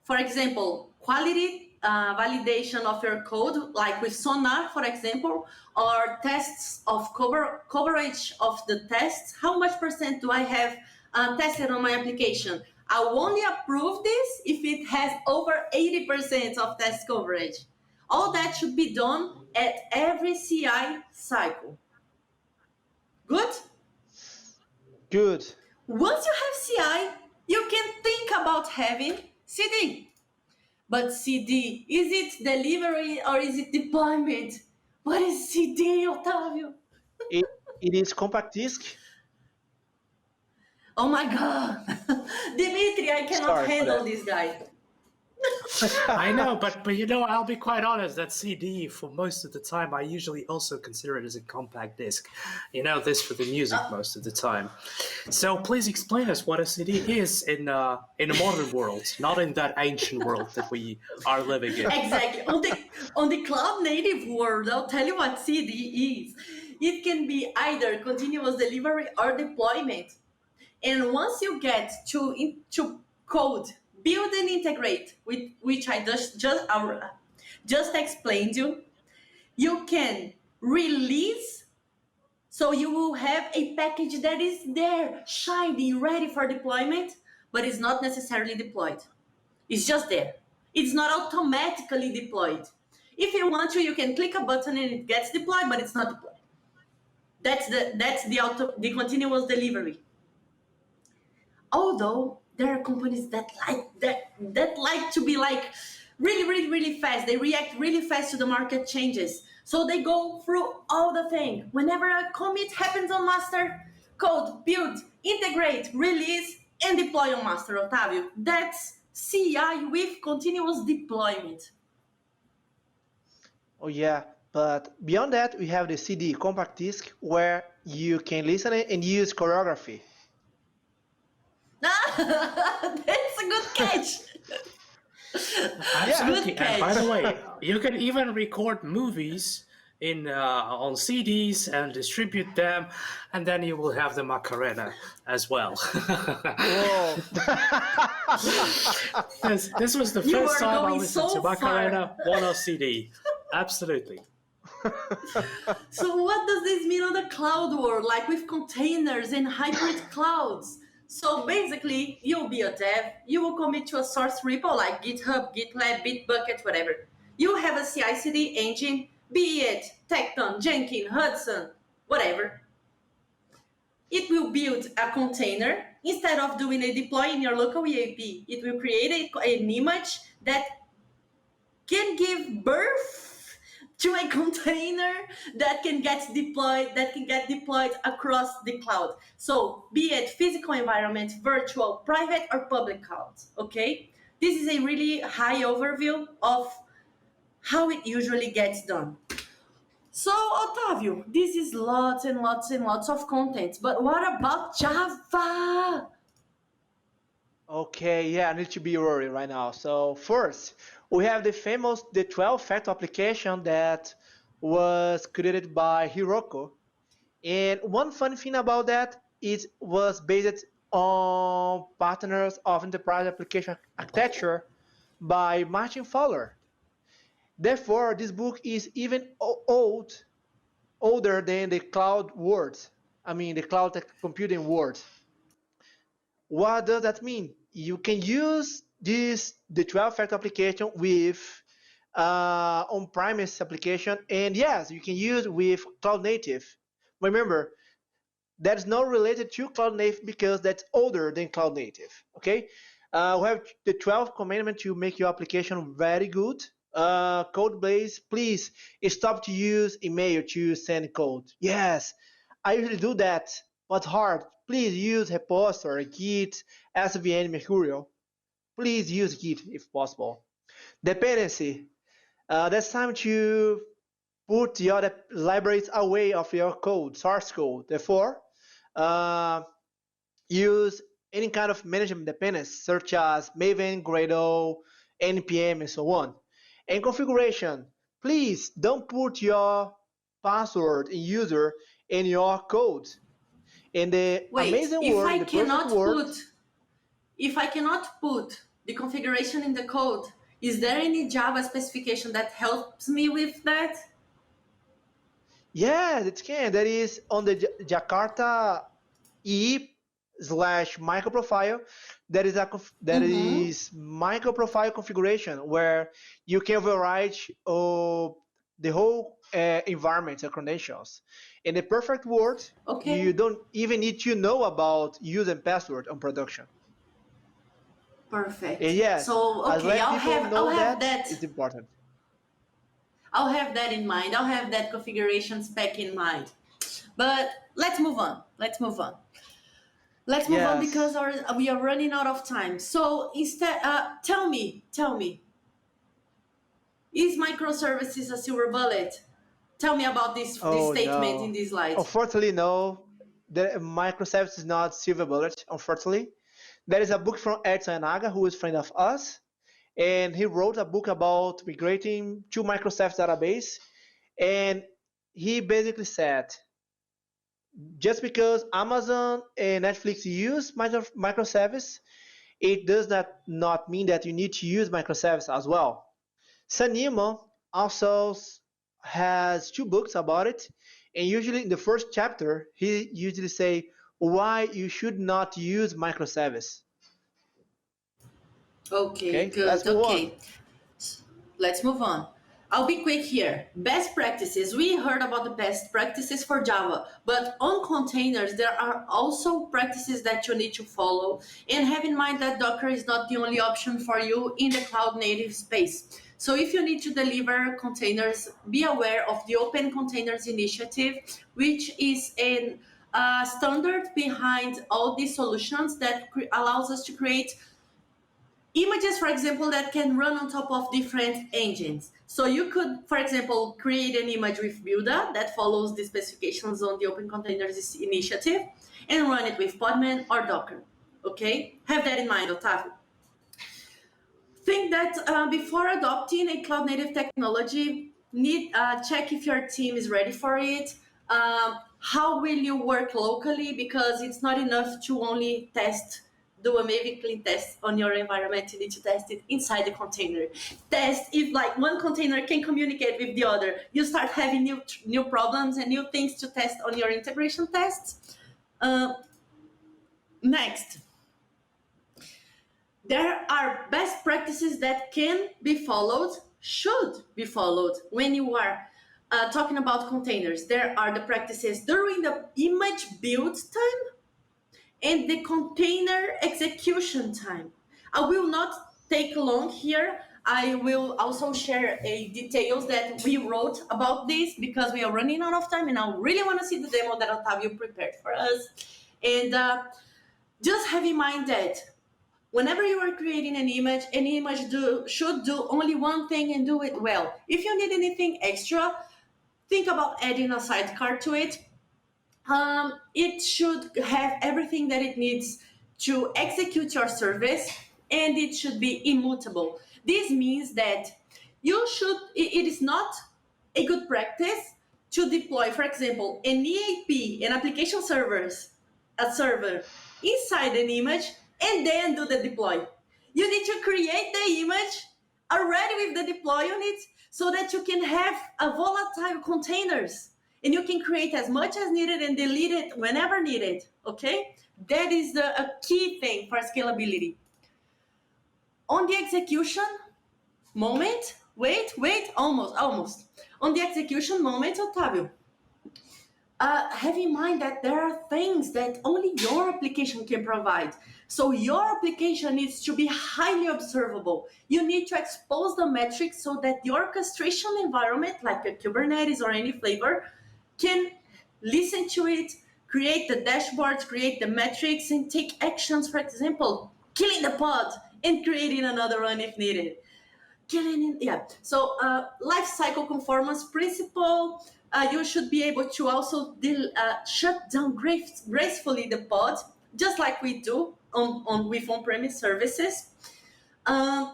Speaker 3: for example, quality validation of your code, like with Sonar, for example, or tests of coverage of the tests, how much % do I have tested on my application? I will only approve this if it has over 80% of test coverage. All that should be done at every CI cycle. Good?
Speaker 4: Good.
Speaker 3: Once you have CI, you can think about having CD. But CD, is it delivery or is it deployment? What is CD, Otavio?
Speaker 4: It is compact disk.
Speaker 3: Oh my God. Dimitri, I cannot
Speaker 4: Sorry for
Speaker 3: handle
Speaker 4: that.
Speaker 3: this guy.
Speaker 2: I know, but you know, I'll be quite honest. That CD, for most of the time, I usually also consider it as a compact disc. You know, this for the music most of the time. So please explain us what a CD is in a modern world, not in that ancient world that we are living in.
Speaker 3: Exactly. On the cloud native world, I'll tell you what CD is. It can be either continuous delivery or deployment. And once you get to code, build and integrate, which I just explained you, you can release. So you will have a package that is there, shiny, ready for deployment, but it's not necessarily deployed. It's just there. It's not automatically deployed. If you want to, you can click a button and it gets deployed, but it's not deployed. That's the continuous delivery. Although there are companies that like to be like really fast. They react really fast to the market changes. So they go through all the thing. Whenever a commit happens on master, code, build, integrate, release, and deploy on master, Otavio. That's CI with continuous deployment.
Speaker 4: Oh yeah, but beyond that, we have the CD compact disc where you can listen and use choreography.
Speaker 3: That's a good catch.
Speaker 2: Absolutely.
Speaker 3: Good
Speaker 2: And by
Speaker 3: catch.
Speaker 2: the way, you can even record movies on CDs and distribute them, and then you will have the Macarena as well.
Speaker 4: Whoa.
Speaker 2: This was the
Speaker 3: You
Speaker 2: first
Speaker 3: are
Speaker 2: time I
Speaker 3: going
Speaker 2: listened
Speaker 3: so
Speaker 2: to Macarena on CD. Absolutely.
Speaker 3: So what does this mean on the cloud world, like with containers and hybrid clouds? So basically, you'll be a dev, you will commit to a source repo like GitHub, GitLab, Bitbucket, whatever. You have a CI/CD engine, be it Tecton, Jenkins, Hudson, whatever. it will build a container. Instead of doing a deploy in your local EAP, it will create an image that can give birth to a container that can get deployed across the cloud. So be it physical environment, virtual, private, or public cloud. Okay, this is a really high overview of how it usually gets done. So, Otavio, this is lots and lots and lots of content, but what about Java?
Speaker 4: Okay, yeah, I need to be worried right now. So first, we have the 12 factor application that was created by Hiroko. And one funny thing about that, it was based on partners of enterprise application architecture by Martin Fowler. Therefore, this book is even older than the cloud world. I mean, the cloud computing world. What does that mean? You can use the 12 factor application with on-premise application, and yes, you can use with cloud native. Remember, that's not related to cloud native because that's older than cloud native. Okay, we have the 12 commandment to make your application very good. Code base, please stop to use email to send code. Yes, I usually do that, but hard. Please use repository, Git, SVN, Mercurial. Please use Git if possible. Dependency. That's time to put your libraries away of your code, source code. Therefore, use any kind of management dependency, such as Maven, Gradle, NPM, and so on. And configuration. Please don't put your password and user in your code. In the
Speaker 3: Wait,
Speaker 4: amazing world, the perfect world.
Speaker 3: if I cannot put the configuration in the code, is there any Java specification that helps me with that?
Speaker 4: Yes, it can. That is on the Jakarta e/microprofile. That is microprofile configuration where you can override the whole environment and credentials. In the perfect world,
Speaker 3: Okay.
Speaker 4: you don't even need to know about use and password on production.
Speaker 3: Perfect.
Speaker 4: And yes,
Speaker 3: So
Speaker 4: as
Speaker 3: okay,
Speaker 4: let people know
Speaker 3: I'll have
Speaker 4: that
Speaker 3: that.
Speaker 4: it's important.
Speaker 3: I'll have that in mind. I'll have that configuration spec in mind. But let's move on. Let's move on. Let's move on
Speaker 4: Yes.
Speaker 3: because we are running out of time. So instead, tell me, is microservices a silver bullet? Tell me about this statement
Speaker 4: No.
Speaker 3: in this slide.
Speaker 4: Unfortunately, no. The microservice is not silver bullet, unfortunately. There is a book from Edson Naga, who is a friend of us, and he wrote a book about migrating to microservice database. And he basically said, just because Amazon and Netflix use microservice, it does not mean that you need to use microservice as well. Sanima also has 2 books about it, and usually in the first chapter, he usually say why you should not use microservice.
Speaker 3: Okay, good.
Speaker 4: Let's move on.
Speaker 3: Okay, let's move on. I'll be quick here. Best practices. We heard about the best practices for Java, but on containers, there are also practices that you need to follow. And have in mind that Docker is not the only option for you in the cloud native space. So if you need to deliver containers, be aware of the Open Containers Initiative, which is a standard behind all these solutions that allows us to create images, for example, that can run on top of different engines. So you could, for example, create an image with Builda that follows the specifications on the Open Containers Initiative and run it with Podman or Docker. Okay? Have that in mind, Otavio. Think that before adopting a cloud native technology, check if your team is ready for it. How will you work locally? Because it's not enough to only do a Maven clean test on your environment. You need to test it inside the container. Test if like one container can communicate with the other. You start having new problems and new things to test on your integration tests. Next, there are best practices that can be followed, should be followed when you are talking about containers, there are the practices during the image build time and the container execution time. I will not take long here. I will also share details that we wrote about this because we are running out of time and I really want to see the demo that Otavio prepared for us. And just have in mind that whenever you are creating an image should do only one thing and do it well. If you need anything extra, think about adding a sidecar to it. It should have everything that it needs to execute your service, and it should be immutable. This means that it is not a good practice to deploy, for example, an EAP, an application a server inside an image and then do the deploy. You need to create the image already with the deploy on it so that you can have a volatile containers and you can create as much as needed and delete it whenever needed, okay? That is a key thing for scalability. On the execution moment, wait, almost. On the execution moment, Otavio, have in mind that there are things that only your application can provide. So your application needs to be highly observable. You need to expose the metrics so that the orchestration environment, like a Kubernetes or any flavor, can listen to it, create the dashboards, create the metrics, and take actions, for example, killing the pod and creating another one if needed. So lifecycle conformance principle, you should be able to also shut down gracefully the pod, just like we do with on-premise services. Like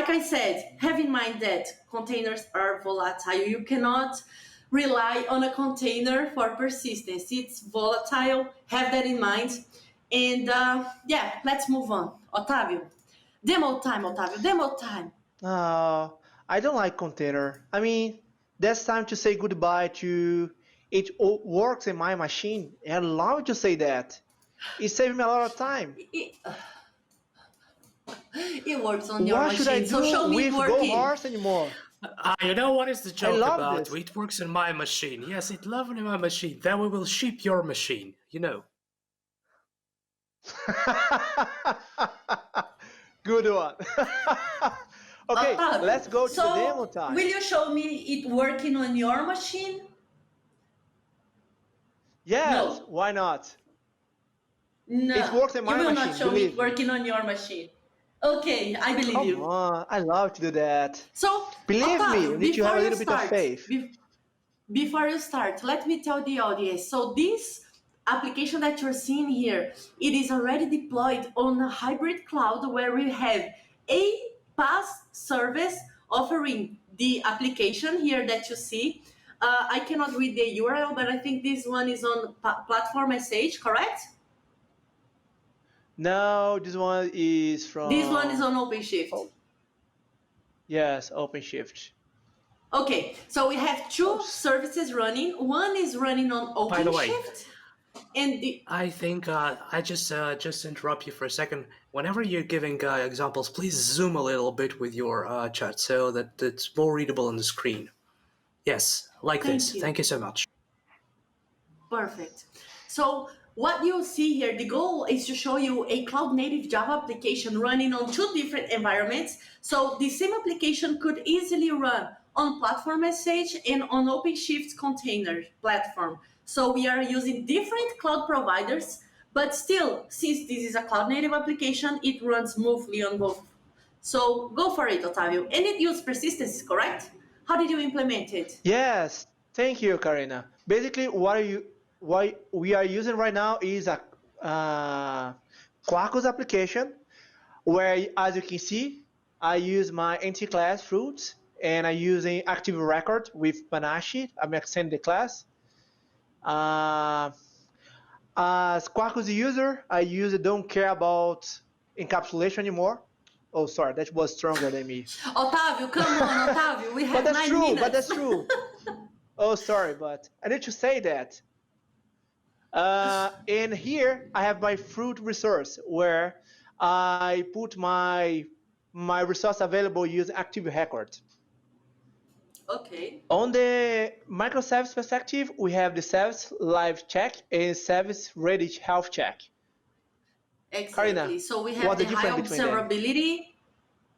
Speaker 3: I said, have in mind that containers are volatile. You cannot rely on a container for persistence. It's volatile. Have that in mind. And let's move on. Otavio. Demo time, Otavio. Demo time.
Speaker 4: I don't like container. I mean, that's time to say goodbye to it works in my machine. And allow me to say that. It saved me a lot of time.
Speaker 3: It works on your
Speaker 4: What
Speaker 3: machine.
Speaker 4: should I do
Speaker 3: So show me
Speaker 4: with
Speaker 3: it
Speaker 4: Go
Speaker 3: working.
Speaker 4: Horse anymore?
Speaker 2: You know what is the joke
Speaker 4: love
Speaker 2: about?
Speaker 4: this.
Speaker 2: It works in my machine. Yes, it loves in my machine. Then we will ship your machine, you know.
Speaker 4: Good one. Okay,
Speaker 3: Otavio,
Speaker 4: let's go to the demo time.
Speaker 3: Will you show me it working on your machine?
Speaker 4: Yes,
Speaker 3: No.
Speaker 4: why not?
Speaker 3: No.
Speaker 4: It works in my
Speaker 3: You will
Speaker 4: machine,
Speaker 3: not show me
Speaker 4: believe
Speaker 3: it
Speaker 4: me.
Speaker 3: working on your machine. Okay, I believe
Speaker 4: Come
Speaker 3: you.
Speaker 4: on, I love to do that.
Speaker 3: So,
Speaker 4: Believe me,
Speaker 3: Otavio,
Speaker 4: you need to have a
Speaker 3: before
Speaker 4: little bit of faith.
Speaker 3: Before you start, let me tell the audience. So this application that you're seeing here, it is already deployed on a hybrid cloud where we have a PaaS service offering the application here that you see. I cannot read the URL, but I think this one is on platform SH, correct?
Speaker 4: No, this one is from...
Speaker 3: This one is on OpenShift.
Speaker 4: Oh. Yes, OpenShift.
Speaker 3: Okay, so we have two services running. One is running on
Speaker 2: By the way,
Speaker 3: OpenShift, and
Speaker 2: I think I just interrupt you for a second. Whenever you're giving examples, please zoom a little bit with your chat so that it's more readable on the screen. Yes, like this. Thank you so much.
Speaker 3: Perfect. So what you'll see here, the goal is to show you a cloud-native Java application running on two different environments. So the same application could easily run on Platform SH and on OpenShift's container platform. So we are using different cloud providers, but still, since this is a cloud-native application, it runs smoothly on both. So go for it, Otavio. And it uses persistence, correct? How did you implement it?
Speaker 4: Yes, thank you, Karina. Basically, what we are using right now is a Quarkus application where, as you can see, I use my entity class fruits and I'm using active record with Panache. I'm extending the class. As Quarkus user, I don't care about encapsulation anymore. Oh, sorry, that was stronger than me.
Speaker 3: Otavio, come on, Otavio. We have
Speaker 4: But that's
Speaker 3: 9
Speaker 4: true,
Speaker 3: minutes.
Speaker 4: but that's true. Oh, sorry, but I need to say that. And here I have my fruit resource where I put my resource available using active record.
Speaker 3: Okay.
Speaker 4: On the microservice perspective, we have the service live check and service ready health check. Karina,
Speaker 3: Exactly. So we have
Speaker 4: what's
Speaker 3: the
Speaker 4: the
Speaker 3: high
Speaker 4: difference between them?
Speaker 3: observability.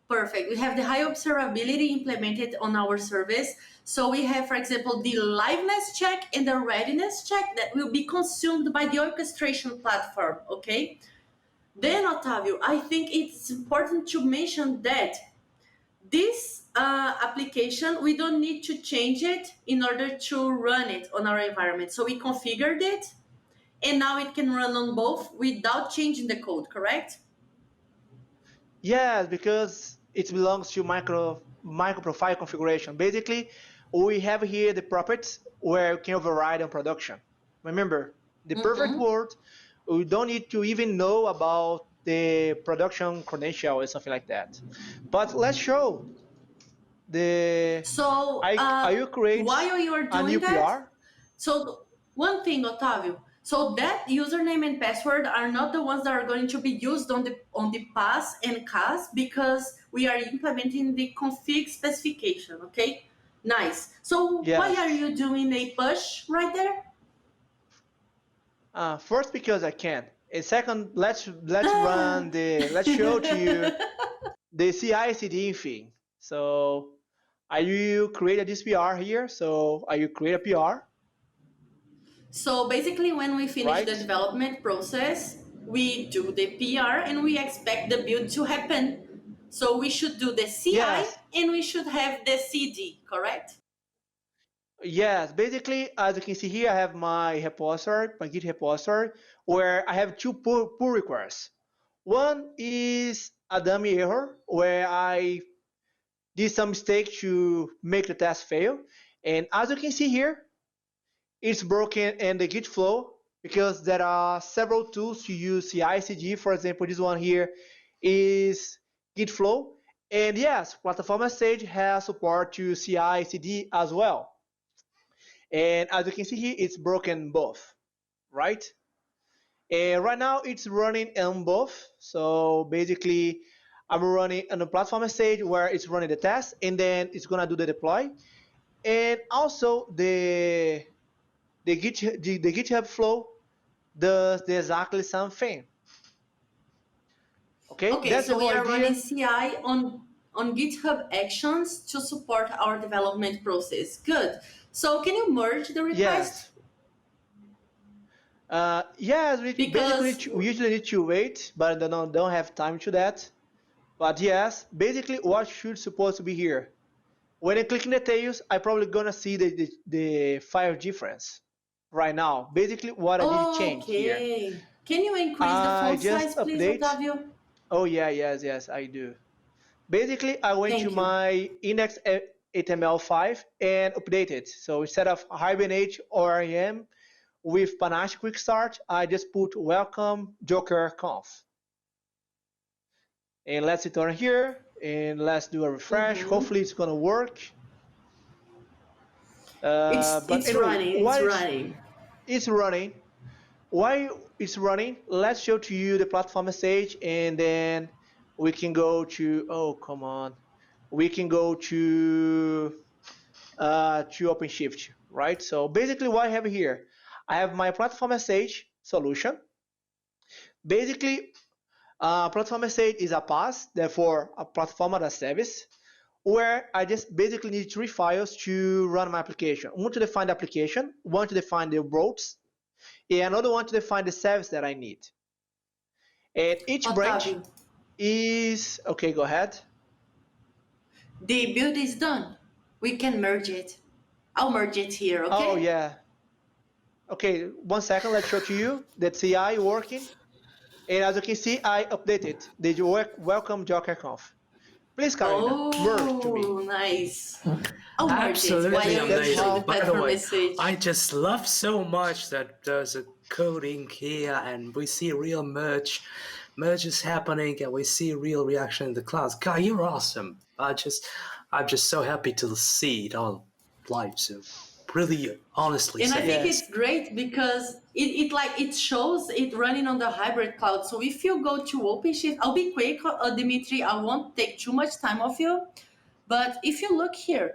Speaker 3: Perfect. We have the high observability implemented on our service. So we have, for example, the liveness check and the readiness check that will be consumed by the orchestration platform. Okay. Then, Otavio, I think it's important to mention that this application, we don't need to change it in order to run it on our environment. So we configured it, and now it can run on both without changing the code, correct?
Speaker 4: Yes, because it belongs to micro profile configuration. Basically, we have here the properties where you can override on production. Remember, the perfect world, we don't need to even know about the production credential or something like that. But let's show the
Speaker 3: So
Speaker 4: are you create
Speaker 3: while you are
Speaker 4: a
Speaker 3: doing
Speaker 4: new
Speaker 3: that,
Speaker 4: PR?
Speaker 3: so one thing, Otavio, so that username and password are not the ones that are going to be used on the pass and CAS because we are implementing the config specification, okay? Nice. So why are
Speaker 4: Yes.
Speaker 3: you doing a push right there?
Speaker 4: First, because I can. And second, let's show to you the CI/CD thing. So, are you create a this PR here? So, are you create a PR,
Speaker 3: So basically, when we finish the
Speaker 4: right?
Speaker 3: development process, we do the PR and we expect the build to happen. So we should do the CI
Speaker 4: Yes,
Speaker 3: and we should have the CD, correct?
Speaker 4: yes. Basically, as you can see here, I have my repository, my Git repository, where I have two pull requests. One is a dummy error where I did some mistake to make the test fail, and as you can see here, it's broken in the Git flow because there are several tools to use CI/CD. For example, this one here is Git flow. And yes, Platform Stage has support to CI/CD as well. And as you can see here, it's broken both, right? And right now it's running on both. So basically, I'm running on the platform stage where it's running the test, and then it's gonna do the deploy. And also the GitHub flow does the exactly same thing. Okay,
Speaker 3: Okay,
Speaker 4: that's the
Speaker 3: so
Speaker 4: whole
Speaker 3: we are running
Speaker 4: idea.
Speaker 3: CI on GitHub Actions to support our development process. Good. So can you merge the request?
Speaker 4: Yes. Yes,
Speaker 3: Because
Speaker 4: we usually need to wait, but don't have time to that. But yes, basically what should supposed to be here. When I click in details, I probably gonna see the file difference right now. Basically what I did change here.
Speaker 3: okay. Can you increase the
Speaker 4: I
Speaker 3: font
Speaker 4: just
Speaker 3: size, please,
Speaker 4: update.
Speaker 3: Otavio?
Speaker 4: Oh yeah, yes, I do. Basically, I went to
Speaker 3: Thank you.
Speaker 4: my index HTML5 and updated. So instead of Hibernate or REM with Panache Quick Start, I just put welcome Joker conf. And let's return here and let's do a refresh. Hopefully it's gonna work. But
Speaker 3: It's
Speaker 4: anyway,
Speaker 3: running. It's
Speaker 4: why
Speaker 3: running.
Speaker 4: it's running? Why it's running? Let's show to you the platform stage, and then we can go to. Oh come on, we can go to OpenShift, right? So basically, what I have here, I have my platform stage solution. Basically, platform stage is a pass, therefore a platform as a service, where I just basically need three files to run my application. One to define the application, one to define the routes, and another one to define the service that I need. And each branch
Speaker 3: Otavio,
Speaker 4: is okay. Go ahead.
Speaker 3: the build is done. We can merge it. I'll merge it here,
Speaker 4: Oh
Speaker 3: okay?
Speaker 4: yeah. Okay, 1 second. Let's show to you that CI working. And as you can see, I updated the welcome Joker conf. Please, Karina, merge to me.
Speaker 3: Oh, nice. I'll merge it while
Speaker 2: Absolutely
Speaker 3: you
Speaker 4: That's
Speaker 3: show
Speaker 2: amazing.
Speaker 3: the
Speaker 4: how.
Speaker 2: By the
Speaker 3: platform
Speaker 2: way,
Speaker 3: message.
Speaker 2: I just love so much that there's a coding here and we see real merge is happening and we see real reaction in the class. God, you're awesome. I'm just so happy to see it all live. So really honestly
Speaker 3: And I
Speaker 2: saying.
Speaker 3: think
Speaker 4: Yes.
Speaker 3: it's great because it shows it running on the hybrid cloud. So if you go to OpenShift, I'll be quick, Dimitri. I won't take too much time of you. But if you look here,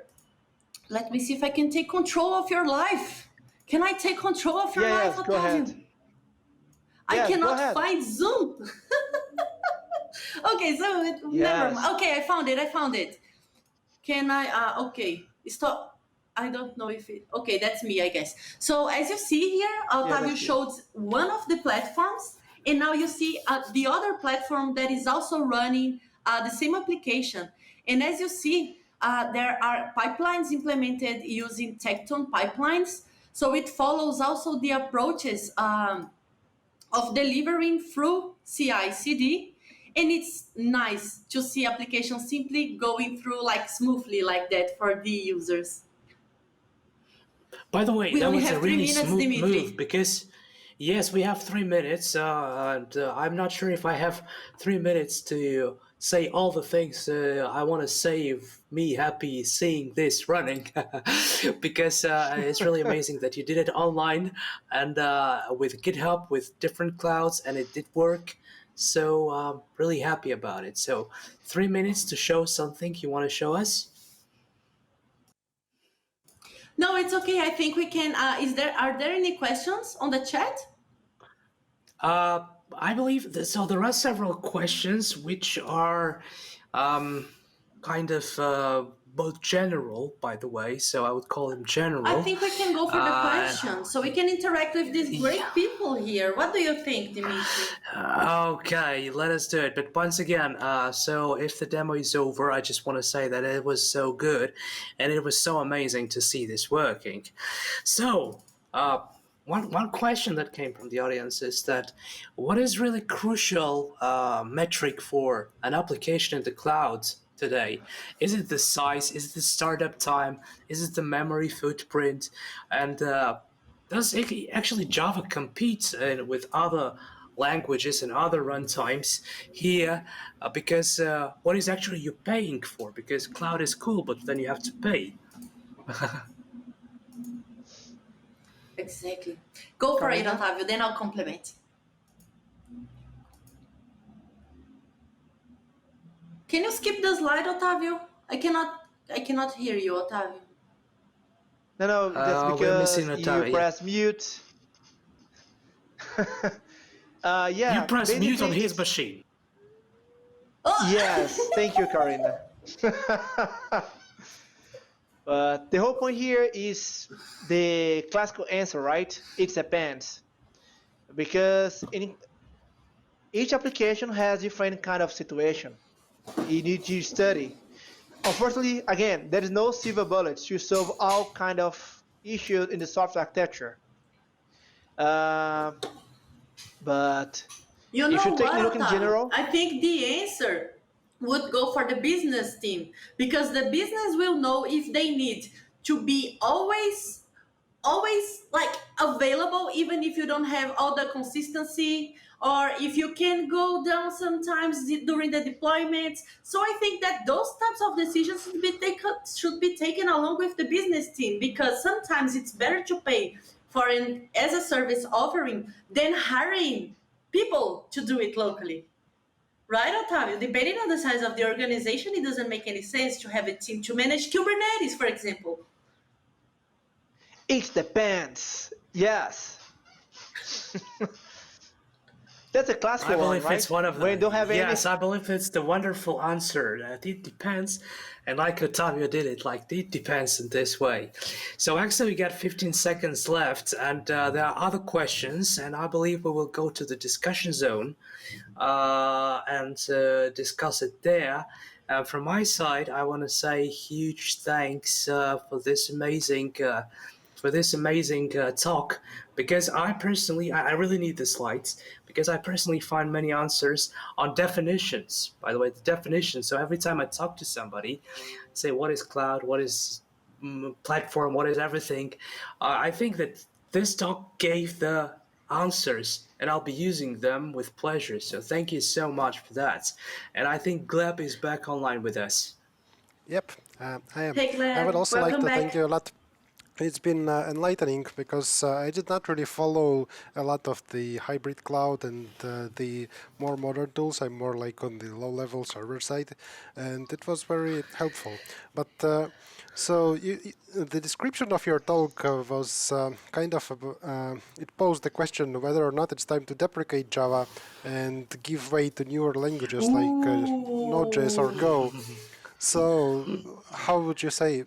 Speaker 3: let me see if I can take control of your life. Can I take control of your life,
Speaker 4: Yes, go
Speaker 3: Otavio?
Speaker 4: ahead.
Speaker 3: I
Speaker 4: Yes, go
Speaker 3: cannot
Speaker 4: ahead.
Speaker 3: find Zoom. Okay, so never
Speaker 4: Yes.
Speaker 3: mind. Okay, I found it. Can I, okay, stop. I don't know if it, okay, that's me, I guess. So as you see here, Otavio
Speaker 4: that's you.
Speaker 3: showed one of the platforms, and now you see the other platform that is also running the same application. And as you see, there are pipelines implemented using Tecton pipelines. So it follows also the approaches of delivering through CI/CD, and it's nice to see applications simply going through like smoothly like that for the users.
Speaker 2: By the way,
Speaker 3: We
Speaker 2: that
Speaker 3: only
Speaker 2: was a
Speaker 3: have 3
Speaker 2: really
Speaker 3: minutes,
Speaker 2: smooth
Speaker 3: Dimitri.
Speaker 2: move because, yes, we have 3 minutes, and I'm not sure if I have 3 minutes to say all the things I want to say of me happy seeing this running because it's really amazing that you did it online and with GitHub with different clouds and it did work. So I'm really happy about it. So 3 minutes to show something you want to show us.
Speaker 3: No, it's okay. I think we can. Are there any questions on the chat?
Speaker 2: I believe that, so there are several questions which are kind of both general, by the way, so I would call them general.
Speaker 3: I think we can go for the questions so we can interact with these great people here. What do you think, Dimitri?
Speaker 2: Okay, let us do it. But once again, so if the demo is over, I just want to say that it was so good and it was so amazing to see this working. So, one question that came from the audience is that what is really crucial metric for an application in the cloud today? Is it the size? Is it the startup time? Is it the memory footprint? And does actually Java compete with other languages and other runtimes here? Because what is actually you paying for? Because cloud is cool, but then you have to pay.
Speaker 3: Exactly. Go for it, Otavio. Then I'll complement. Can you skip the slide, Otavio? I cannot hear you, Otavio.
Speaker 4: No, that's
Speaker 2: We're
Speaker 4: because
Speaker 2: missing
Speaker 4: you
Speaker 2: Otavio.
Speaker 4: press mute. Yeah,
Speaker 2: You press mute on
Speaker 4: basically
Speaker 2: his
Speaker 4: it's-
Speaker 2: machine.
Speaker 3: Oh!
Speaker 4: Yes, thank you, Karina. But the whole point here is the classical answer, right? It depends. Because each application has different kind of situation. You need to study. Unfortunately, again, there is no silver bullet to solve all kind of issues in the software architecture. But
Speaker 3: You
Speaker 4: if
Speaker 3: know
Speaker 4: you take
Speaker 3: what,
Speaker 4: a look in
Speaker 3: Otavio?
Speaker 4: general,
Speaker 3: I think the answer would go for the business team because the business will know if they need to be always like available even if you don't have all the consistency or if you can go down sometimes during the deployments. So I think that those types of decisions should be taken along with the business team because sometimes it's better to pay for an as a service offering than hiring people to do it locally. Right, Otavio? Depending on the size of the organization, it doesn't make any sense to have a team to manage Kubernetes, for example.
Speaker 4: it depends. Yes. That's a classical
Speaker 2: I
Speaker 4: one,
Speaker 2: believe
Speaker 4: right?
Speaker 2: it's one of
Speaker 4: When you
Speaker 2: the.
Speaker 4: don't have
Speaker 2: Yes,
Speaker 4: any.
Speaker 2: I believe it's the wonderful answer. That it depends, and like Otavio did it, like it depends in this way. So actually, we got 15 seconds left, and there are other questions, and I believe we will go to the discussion zone and discuss it there. From my side, I want to say huge thanks for this amazing. Talk, because I really need the slides because I personally find many answers on definitions. By the way, the definitions. So every time I talk to somebody, say what is cloud, what is platform, what is everything, I think that this talk gave the answers and I'll be using them with pleasure. So thank you so much for that. And I think Gleb is back online with us.
Speaker 1: Yep, I am.
Speaker 3: Hey,
Speaker 1: I would
Speaker 3: Gleb,
Speaker 1: also like
Speaker 3: welcome
Speaker 1: to thank
Speaker 3: back.
Speaker 1: you a lot. It's been enlightening because I did not really follow a lot of the hybrid cloud and the more modern tools. I'm more like on the low-level server side, and it was very helpful. But so the description of your talk was kind of it posed the question whether or not it's time to deprecate Java and give way to newer languages like NodeJS or Go. So, how would you say?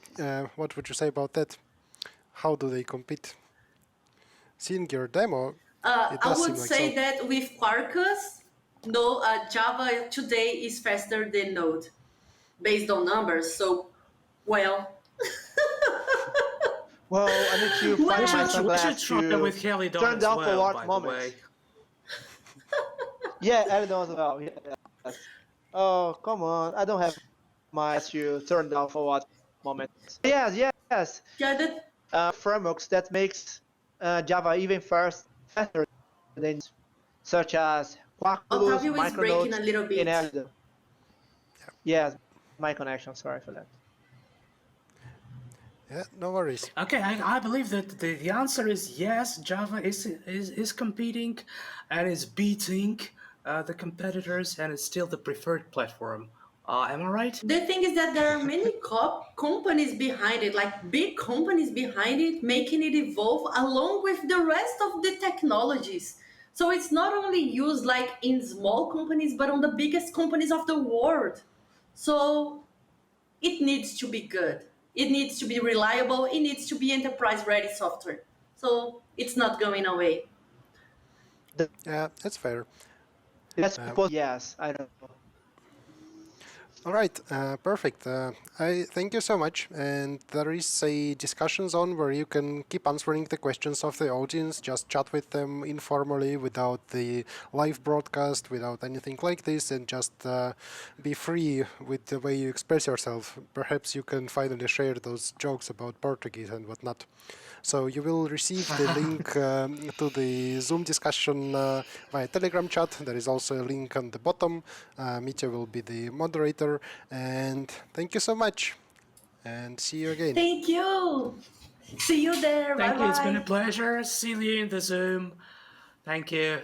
Speaker 1: What would you say about that? How do they compete? Seeing your demo, it
Speaker 3: I
Speaker 1: does seem
Speaker 3: would
Speaker 1: like
Speaker 3: say
Speaker 1: so.
Speaker 3: that with Quarkus, no, Java today is faster than Node based on numbers. So, well,
Speaker 4: Well, I need to
Speaker 3: Well,
Speaker 4: find my
Speaker 2: We should
Speaker 4: sunglasses
Speaker 2: try it
Speaker 4: to
Speaker 2: with Helidon
Speaker 4: turn
Speaker 2: as
Speaker 4: down
Speaker 2: well,
Speaker 4: forward
Speaker 2: by the
Speaker 4: moments.
Speaker 2: way.
Speaker 4: Yeah, Eridon as well. Yes. Oh, come on. I don't have my to turn down forward moments. Yes.
Speaker 3: yeah, that,
Speaker 4: Frameworks that makes Java even faster than such as Quarkus,
Speaker 3: Otavio is breaking
Speaker 4: Micronodes,
Speaker 3: a little
Speaker 4: and
Speaker 3: bit.
Speaker 4: Eridon. Yes, my connection. Sorry for that.
Speaker 1: Yeah, no worries.
Speaker 2: Okay, I believe that the answer is yes. Java is competing and is beating the competitors and is still the preferred platform. Am I right?
Speaker 3: The thing is that there are many companies behind it, like big companies behind it, making it evolve along with the rest of the technologies. So it's not only used like in small companies, but on the biggest companies of the world. So it needs to be good. It needs to be reliable. It needs to be enterprise ready software. So it's not going away.
Speaker 1: Yeah, that's fair.
Speaker 4: Let's suppose yes. I don't know.
Speaker 1: All right, perfect. I thank you so much. And there is a discussion zone where you can keep answering the questions of the audience. Just chat with them informally, without the live broadcast, without anything like this, and just be free with the way you express yourself. Perhaps you can finally share those jokes about Portuguese and whatnot. So you will receive the link to the Zoom discussion via Telegram chat. There is also a link on the bottom. Mitya will be the moderator. And thank you so much. And see you again.
Speaker 3: Thank you. See you there.
Speaker 2: Thank
Speaker 3: Bye
Speaker 2: you. It's been a
Speaker 3: bye.
Speaker 2: pleasure. See you in the Zoom. Thank you.